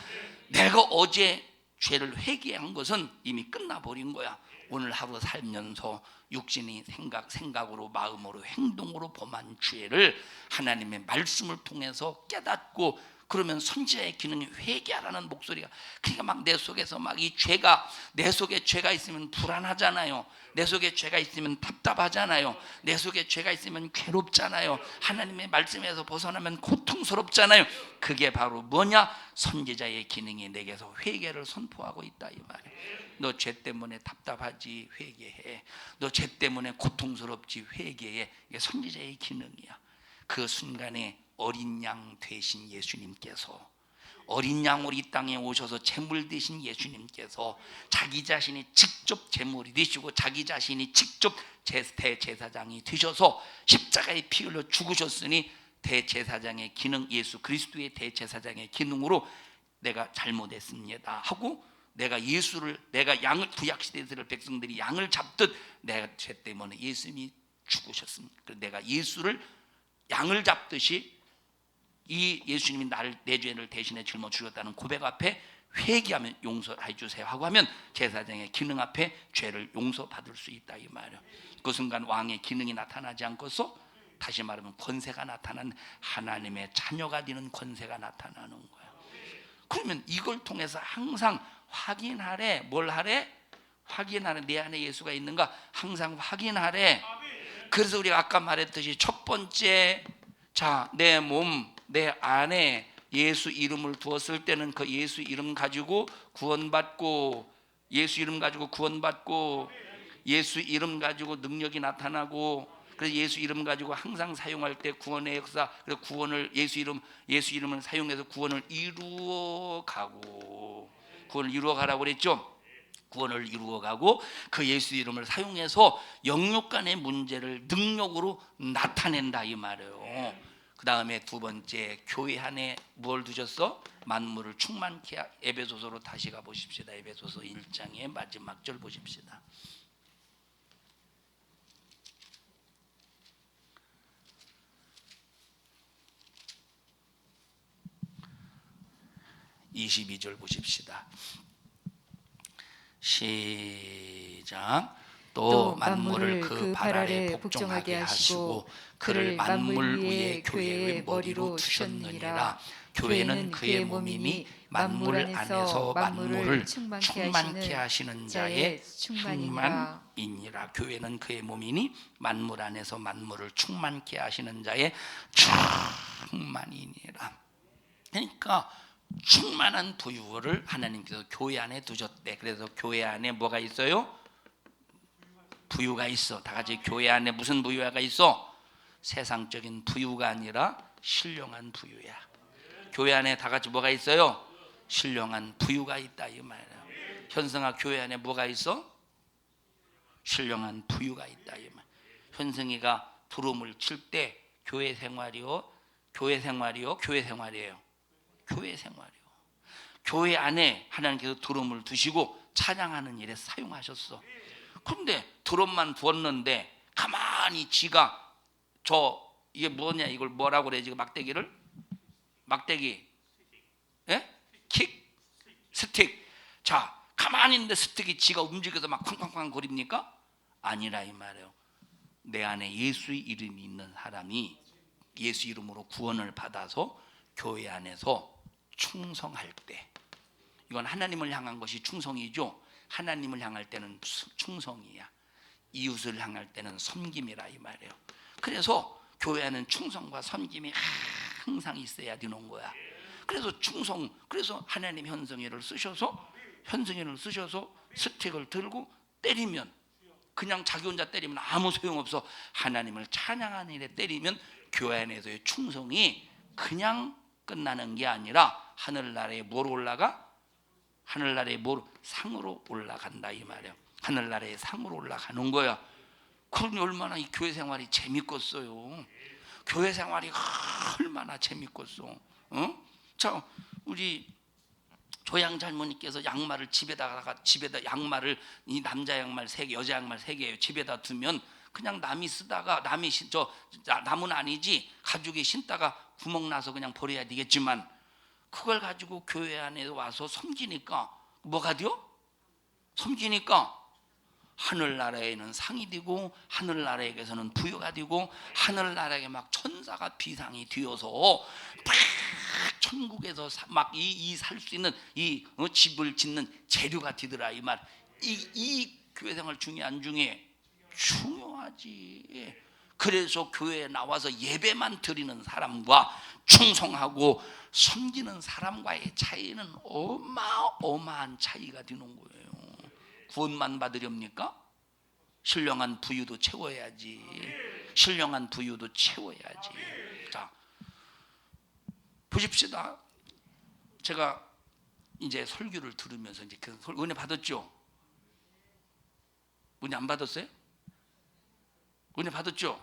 내가 어제 죄를 회개한 것은 이미 끝나버린 거야. 오늘 하루 살면서 육신이 생각으로, 마음으로, 행동으로 범한 죄를 하나님의 말씀을 통해서 깨닫고, 그러면 선지자의 기능이 회개하라는 목소리가, 그러니까 막 내 속에서 막 이 죄가, 내 속에 죄가 있으면 불안하잖아요. 내 속에 죄가 있으면 답답하잖아요. 내 속에 죄가 있으면 괴롭잖아요. 하나님의 말씀에서 벗어나면 고통스럽잖아요. 그게 바로 뭐냐? 선지자의 기능이 내게서 회개를 선포하고 있다 이 말이에요. 너 죄 때문에 답답하지? 회개해. 너 죄 때문에 고통스럽지? 회개해. 이게 선지자의 기능이야. 그 순간에 어린 양 되신 예수님께서, 어린 양으로 이 땅에 오셔서 제물 되신 예수님께서 자기 자신이 직접 제물이 되시고 자기 자신이 직접 대제사장이 되셔서 십자가에 피 흘려 죽으셨으니 대제사장의 기능, 예수 그리스도의 대제사장의 기능으로 내가 잘못했습니다 하고, 내가 양을, 구약시대에서 백성들이 양을 잡듯 내가 죄 때문에 예수님이 죽으셨습니다. 내가 예수를 양을 잡듯이 이 예수님이 내 죄를 대신해 짊어 주셨다는 고백 앞에 회개하면 용서해 주세요 하고 하면 제사장의 기능 앞에 죄를 용서받을 수 있다 이 말이에요. 그 순간 왕의 기능이 나타나지 않고서, 다시 말하면 권세가 나타나는, 하나님의 자녀가 되는 권세가 나타나는 거예요. 그러면 이걸 통해서 항상 확인하래. 뭘 하래? 확인하래. 내 안에 예수가 있는가 항상 확인하래. 그래서 우리가 아까 말했듯이 첫 번째, 자, 내 몸, 내 안에 예수 이름을 두었을 때는 그 예수 이름 가지고 구원받고, 예수 이름 가지고 구원받고, 예수 이름 가지고 능력이 나타나고, 그래서 예수 이름 가지고 항상 사용할 때 구원의 역사, 그래서 구원을 예수 이름을 사용해서 구원을 이루어가고, 구원을 이루어가라고 그랬죠. 구원을 이루어가고 그 예수 이름을 사용해서 영육 간의 문제를 능력으로 나타낸다 이 말이에요. 그 다음에 두 번째, 교회 안에 뭘 두셨어? 만물을 충만케. 에베소서로 다시 가보십시다. 에베소서 1장의 마지막 절 보십시다. 22절 보십시다. 시작. 또 만물을 그 발 아래 복종하게 하시고 그를 만물 위에 교회의 머리로 두셨느니라. 교회는 그의 몸이니 만물 안에서 만물을 충만케 하시는 자의 충만이니라. 교회는 그의 몸이니 만물 안에서 만물을 충만케 하시는 자의 충만이니라. 그러니까 충만한 부유를 하나님께서 교회 안에 두셨대. 그래서 교회 안에 뭐가 있어요? 부유가 있어. 다 같이 교회 안에 무슨 부유가 있어? 세상적인 부유가 아니라 신령한 부유야. 교회 안에 다 같이 뭐가 있어요? 신령한 부유가 있다 이 말이야. 현성아, 교회 안에 뭐가 있어? 신령한 부유가 있다 이 말. 현성이가 두rum을 칠 때 교회 생활이요, 교회 생활이요, 교회 생활이에요. 교회 생활이요. 교회 안에 하나님께서 두rum을 두시고 찬양하는 일에 사용하셨어. 근데 드럼만 부었는데 가만히 지가 이게 뭐냐, 이걸 뭐라고 그래? 지금 막대기 예? 킥? 스틱. 자, 가만히 있는데 스틱이 지가 움직여서 막 쾅쾅쾅 거립니까? 아니라 이 말이에요. 내 안에 예수의 이름이 있는 사람이 예수 이름으로 구원을 받아서 교회 안에서 충성할 때, 이건 하나님을 향한 것이 충성이죠. 하나님을 향할 때는 충성이야. 이웃을 향할 때는 섬김이라 이 말이에요. 그래서 교회는 충성과 섬김이 항상 있어야 되는 거야. 그래서 그래서 하나님 현성이를 쓰셔서 스틱을 들고 때리면, 그냥 자기 혼자 때리면 아무 소용없어. 하나님을 찬양하는 일에 때리면 교회 안에서의 충성이 그냥 끝나는 게 아니라 하늘나라에 뭘 올라가? 하늘나라의 상으로 올라간다 이 말이에요. 하늘나라의 상으로 올라가는 거야. 그러니 얼마나 이 교회 생활이 재밌겠어요. 교회 생활이 얼마나 재밌겠어. 자, 우리 조양 젊은이께서 양말을 집에다 양말을, 이 남자 양말 3개, 여자 양말 3개예요. 집에다 두면 그냥 남이 쓰다가 남은 아니지 가죽에 신다가 구멍 나서 그냥 버려야 되겠지만, 그걸 가지고 교회 안에 와서 섬기니까 뭐가 돼요? 섬기니까 하늘나라에는 상이 되고 하늘나라에게서는 부여가 되고 하늘나라에 막 천사가 비상이 되어서 막 천국에서 막 이 살 수 있는 이 집을 짓는 재료가 되더라 이 말. 이 교회 생활 중에 안 중에 중요하지. 그래서 교회에 나와서 예배만 드리는 사람과 충성하고 섬기는 사람과의 차이는 어마어마한 차이가 되는 거예요. 구원만 받으렵니까? 신령한 부유도 채워야지. 신령한 부유도 채워야지. 자, 보십시다. 제가 이제 설교를 들으면서 이제 은혜 받았죠? 은혜 안 받았어요? 은혜 받았죠?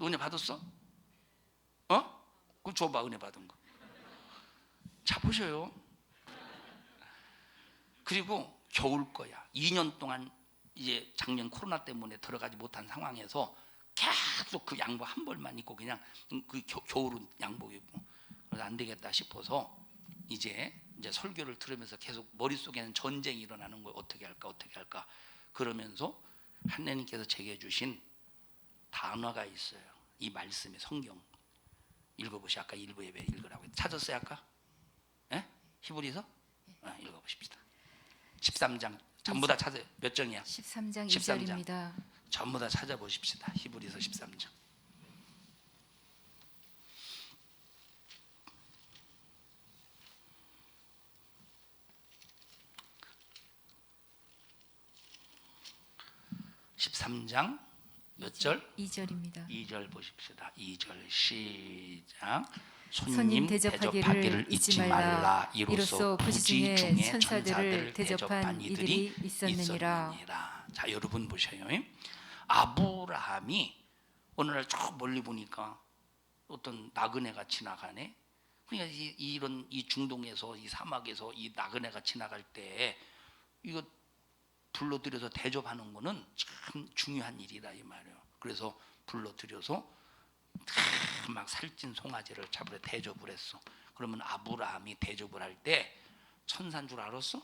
은혜 받았어? 그럼 줘봐, 은혜 받은 거. 자, 보셔요. 그리고 겨울 거야. 2년 동안 이제 작년 코로나 때문에 들어가지 못한 상황에서 계속 그 양복 한 벌만 입고 그냥 그 겨울은 양복 입고, 그래서 안 되겠다 싶어서 이제 설교를 들으면서 계속 머릿속에는 전쟁이 일어나는 거예요. 어떻게 할까 그러면서 하나님께서 제게 주신 단어가 있어요. 이 말씀의 성경 읽어보시. 아까 일부 예배 읽으라고 찾았어요 아까? 예? 히브리서? 읽어보십시다. 13장 전부 다 찾아요. 몇 장이야? 13장 2절입니다. 전부 다 찾아보십시다. 히브리서 13장. 몇 절? 2절입니다. 2절 보십시다. 2절 시작. 손님 대접하기를 잊지 말라. 이로써 부지 중에 천사들을 대접한 이들이 있었느니라. 자, 여러분 보셔요. 아브라함이 어느 날 저 멀리 보니까 어떤 나그네가 지나가네. 그러니까 이런 이 중동에서 이 사막에서 이 나그네가 지나갈 때 이거 불러들여서 대접하는 거는 참 중요한 일이다 이 말이에요. 그래서 불러들여서 막 살찐 송아지를 잡으러 대접을 했어. 그러면 아브라함이 대접을 할 때 천사인 줄 알았어?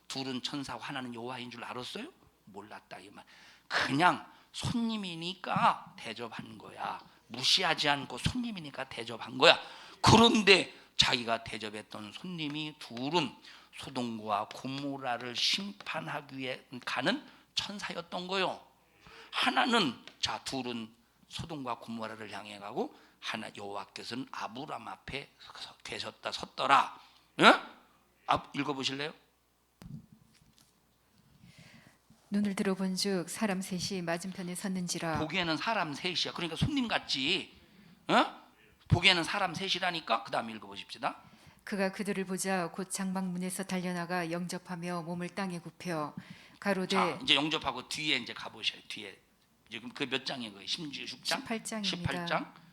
둘은 천사고 하나는 여호와인 줄 알았어요? 몰랐다 이 말. 그냥 손님이니까 대접한 거야. 무시하지 않고 손님이니까 대접한 거야. 그런데 자기가 대접했던 손님이 둘은 소돔과 고모라를 심판하기 위해 가는 천사였던 거요. 하나는 자 둘은 소돔과 고모라를 향해 가고 하나 여호와께서는 아브라함 앞에 계셨다 섰더라. 예? 읽어보실래요? 눈을 들어본즉 사람 셋이 맞은편에 섰는지라. 보기에는 사람 셋이야. 그러니까 손님 같지. 어? 보기에는 사람 셋이라니까. 그 다음에 읽어보십시다. 그가 그들을 보자 곧 장막문에서 달려나가 영접하며 몸을 땅에 굽혀 가로되. 자 이제 영접하고 뒤에 이제 가보셔요. 뒤에 지금 그 몇 장이에요? 16장? 18장입니다. 18장?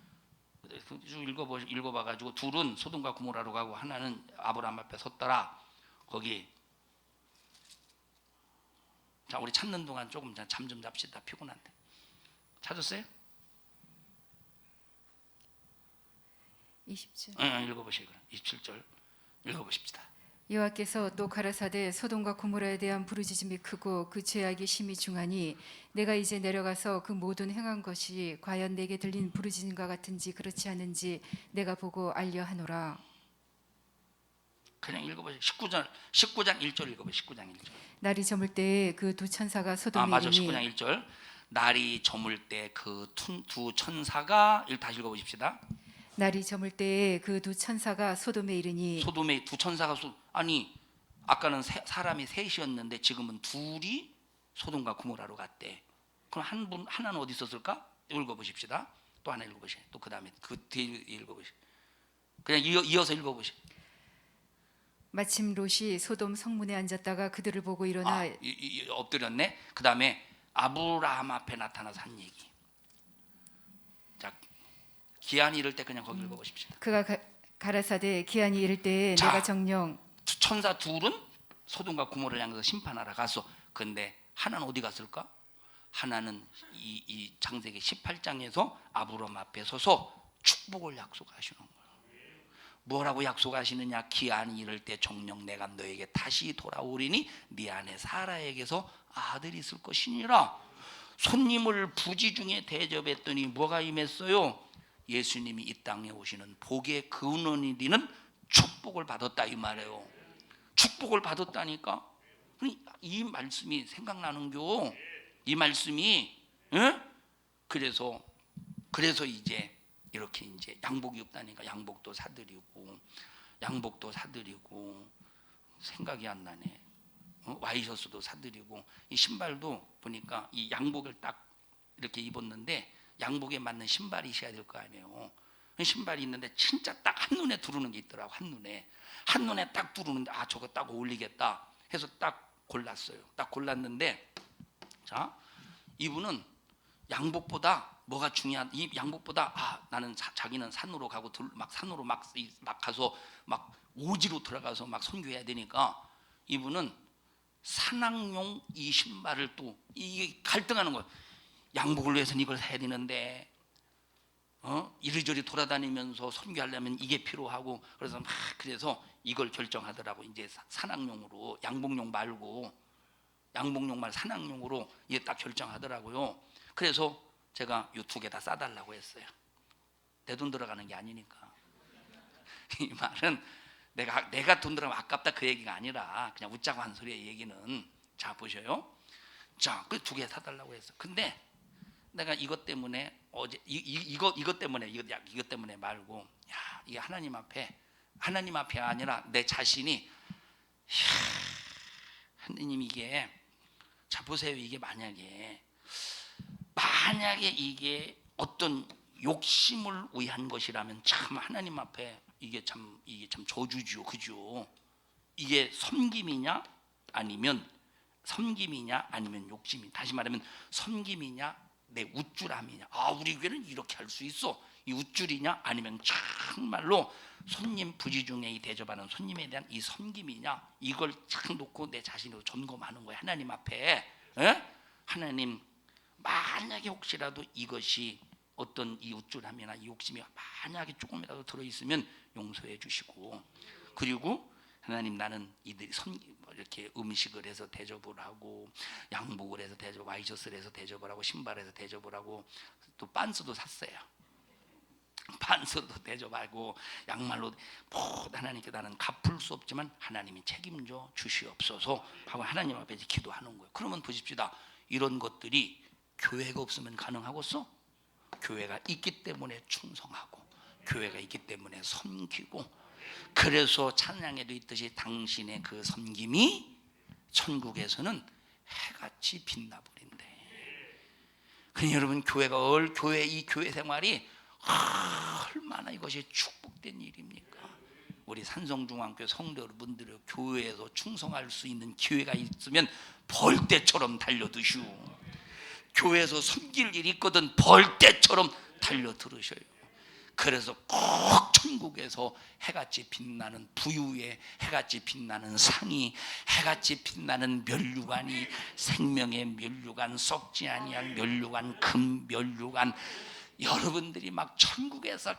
쭉 읽어봐가지고 둘은 소돔과 고모라로 가고 하나는 아브라함 앞에 섰더라. 거기 자 우리 찾는 동안 조금 잠 좀 잡시다. 피곤한데. 찾았어요? 20절. 응, 읽어보세요. 27절 읽어보십시다. 여호와께서 또 가라사대 소돔과 고모라에 대한 부르짖음이 크고 그 죄악이 심히 중하니 내가 이제 내려가서 그 모든 행한 것이 과연 내게 들린 부르짖음과 같은지 그렇지 않은지 내가 보고 알려 하노라. 그냥 읽어보세요. 19장 1절 읽어보세요. 19장 1절. 날이 저물 때에 그 두 천사가 소돔에 맞아. 이르니. 19장 1절. 날이 저물 때 그 두 천사가 다시 읽어보십시다. 날이 저물 때에 그 두 천사가 소돔에 이르니. 소돔의 두 천사가 아니 아까는 사람이 셋이었는데 지금은 둘이 소돔과 고모라로 갔대. 그럼 하나는 어디 있었을까? 읽어보십시다. 또 하나 읽어보세요. 또 그 다음에 그 뒤에 읽어보세요. 그냥 이어서 읽어보세요. 마침 롯이 소돔 성문에 앉았다가 그들을 보고 일어나. 엎드렸네. 그 다음에 아브라함 앞에 나타나서 한 얘기. 자, 기한이 이럴 때 그냥 거기 읽어보십시오. 그가 가라사대 기한이 이를 때에 자, 내가 정령. 천사 둘은 소돔과 고모라를 향해서 심판하러 갔어. 근데 하나는 어디 갔을까? 하나는 이 창세기 18장에서 아브라함 앞에 서서 축복을 약속하시는 거예요. 뭐라고 약속하시느냐? 기한이 이를 때 정녕 내가 너에게 다시 돌아오리니 네 아내 사라에게서 아들이 있을 것이니라. 손님을 부지 중에 대접했더니 뭐가 임했어요? 예수님이 이 땅에 오시는 복의 근원이 되는 축복을 받았다 이 말이에요. 축복을 받았다니까. 이 말씀이 생각나는겨. 이 말씀이. 응? 그래서 이제 이렇게 이제 양복이 없다니까 양복도 사드리고 생각이 안 나네. 와이셔츠도 사드리고 이 신발도 보니까 이 양복을 딱 이렇게 입었는데 양복에 맞는 신발이 있어야 될 거 아니에요. 신발이 있는데 진짜 딱 한눈에 들어오는 게 있더라고. 한눈에 딱 들어오는데 저거 딱 어울리겠다 해서 딱 골랐어요. 딱 골랐는데 자 이분은 양복보다 뭐가 중요한 이 양복보다 나는 자기는 산으로 가고 산으로 막 가서 막 오지로 들어가서 막 선교해야 되니까 이분은 산악용 이 신발을 또 이게 갈등하는 거예요. 양복을 위해서는 이걸 사야 되는데 이리저리 돌아다니면서 선교하려면 이게 필요하고 그래서 이걸 결정하더라고. 이제 산악용으로 양복용 말고 산악용으로 이게 딱 결정하더라고요. 그래서 제가 이 두 개 다 싸달라고 했어요. 내 돈 들어가는 게 아니니까. 이 말은 내가 돈 들어가면 아깝다 그 얘기가 아니라 그냥 웃자고 한 소리의 얘기는. 자 보셔요. 자 그 두 개 사달라고 했어. 근데 내가 이것 때문에 어제 이것 때문에 말고 이게 하나님 앞에 아니라 내 자신이 하나님 이게 자 보세요. 이게 만약에 이게 어떤 욕심을 위한 것이라면 참 하나님 앞에 이게 참 저주죠, 그죠? 이게 섬김이냐 아니면 욕심이. 다시 말하면 섬김이냐 내 우쭐함이냐. 우리 교회는 이렇게 할 수 있어. 이 우쭐이냐 아니면 정말로 손님 부지 중에 이 대접하는 손님에 대한 이 섬김이냐. 이걸 착 놓고 내 자신으로 점검하는 거예요. 하나님 앞에. 하나님 만약에 혹시라도 이것이 어떤 이 우쭐함이나 이 욕심이 만약에 조금이라도 들어있으면 용서해 주시고, 그리고 하나님 나는 이들이 이렇게 음식을 해서 대접을 하고 양복을 해서 대접, 와이셔츠를 해서 대접을 하고 신발을 해서 대접을 하고 또 빤스도 샀어요. 빤스도 대접하고 양말로 하나님께 나는 갚을 수 없지만 하나님이 책임져 주시옵소서 하고 하나님 앞에 기도하는 거예요. 그러면 보십시다. 이런 것들이 교회가 없으면 가능하겠어? 교회가 있기 때문에 충성하고 교회가 있기 때문에 섬기고, 그래서 찬양에도 있듯이 당신의 그 섬김이 천국에서는 해같이 빛나버린대. 그러니 여러분 이 교회 생활이 얼마나 이것이 축복된 일입니까? 우리 산성중앙교회 성도 여러분들이 교회에서 충성할 수 있는 기회가 있으면 벌떼처럼 달려드시오. 교회에서 섬길 일이 있거든 벌떼처럼 달려들으셔요. 그래서 꼭 천국에서 해같이 빛나는 부유의 해같이 빛나는 상이, 해같이 빛나는 면류관이, 생명의 면류관, 썩지 아니한 면류관, 금 면류관, 여러분들이 막 천국에서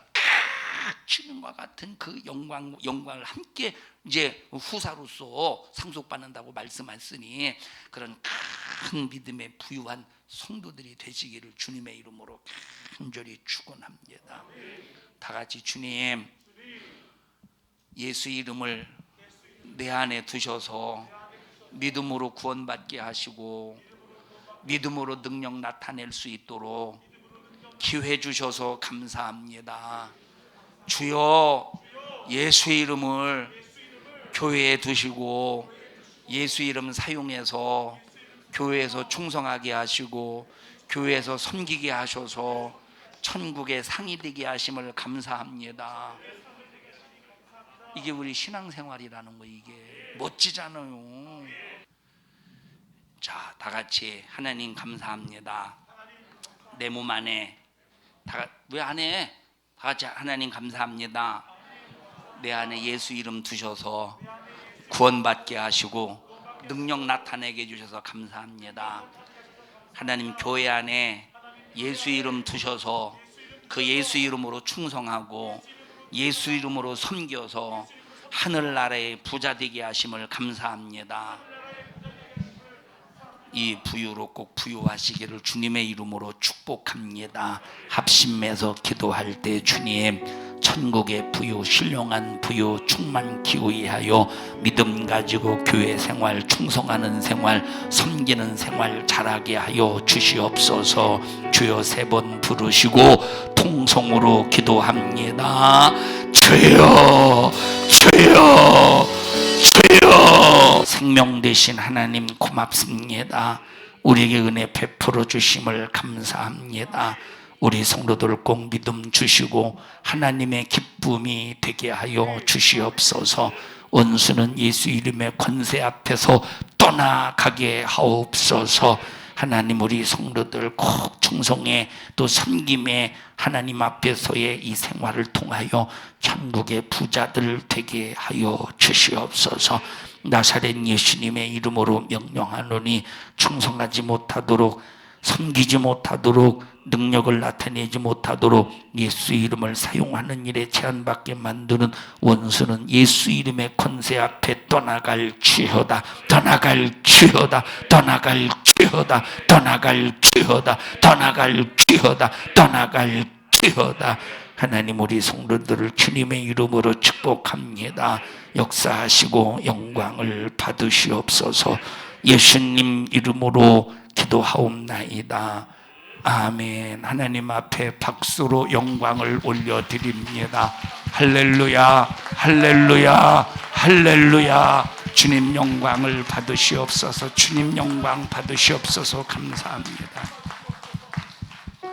주님과 같은 그 영광을 함께 이제 후사로서 상속받는다고 말씀하셨으니 그런 큰 믿음의 부유한 성도들이 되시기를 주님의 이름으로 간절히 축원합니다. 다 같이 주님, 예수 이름을 내 안에 두셔서 믿음으로 구원받게 하시고 믿음으로 능력 나타낼 수 있도록 기회 주셔서 감사합니다. 주여, 예수 이름을 교회에 두시고 예수 이름 사용해서 교회에서 충성하게 하시고 교회에서 섬기게 하셔서 천국의 상이 되게 하심을 감사합니다. 이게 우리 신앙생활이라는 거, 이게 멋지잖아요. 자, 다 같이 하나님 감사합니다. 내 몸 안에 왜 안 해? 다 같이 하나님 감사합니다. 내 안에 예수 이름 두셔서 구원받게 하시고 능력 나타내게 해주셔서 감사합니다. 하나님, 교회 안에 예수 이름 두셔서 그 예수 이름으로 충성하고 예수 이름으로 섬겨서 하늘나라의 부자 되게 하심을 감사합니다. 이 부유로 꼭 부유하시기를 주님의 이름으로 축복합니다. 합심해서 기도할 때 주님, 천국의 부유, 신령한 부유 충만 기호히 하여 믿음 가지고 교회 생활, 충성하는 생활, 섬기는 생활 잘하게 하여 주시옵소서. 주여 3번 부르시고 통성으로 기도합니다. 주여, 주여, 주여. 생명 되신 하나님 고맙습니다. 우리에게 은혜 베풀어 주심을 감사합니다. 우리 성도들 꼭 믿음 주시고 하나님의 기쁨이 되게 하여 주시옵소서. 원수는 예수 이름의 권세 앞에서 떠나가게 하옵소서. 하나님, 우리 성도들 꼭 충성에 또 섬김에 하나님 앞에서의 이 생활을 통하여 천국의 부자들 되게 하여 주시옵소서. 나사렛 예수님의 이름으로 명령하노니 충성하지 못하도록, 섬기지 못하도록, 능력을 나타내지 못하도록 예수 이름을 사용하는 일에 제한받게 만드는 원수는 예수 이름의 권세 앞에 떠나갈지어다, 떠나갈지어다, 떠나갈지어다, 떠나갈지어다, 떠나갈지어다, 떠나갈지어다. 하나님, 우리 성도들을 주님의 이름으로 축복합니다. 역사하시고 영광을 받으시옵소서. 예수님 이름으로 기도하옵나이다. 아멘. 하나님 앞에 박수로 영광을 올려드립니다. 할렐루야, 할렐루야, 할렐루야. 주님 영광을 받으시옵소서. 주님 영광 받으시옵소서. 감사합니다.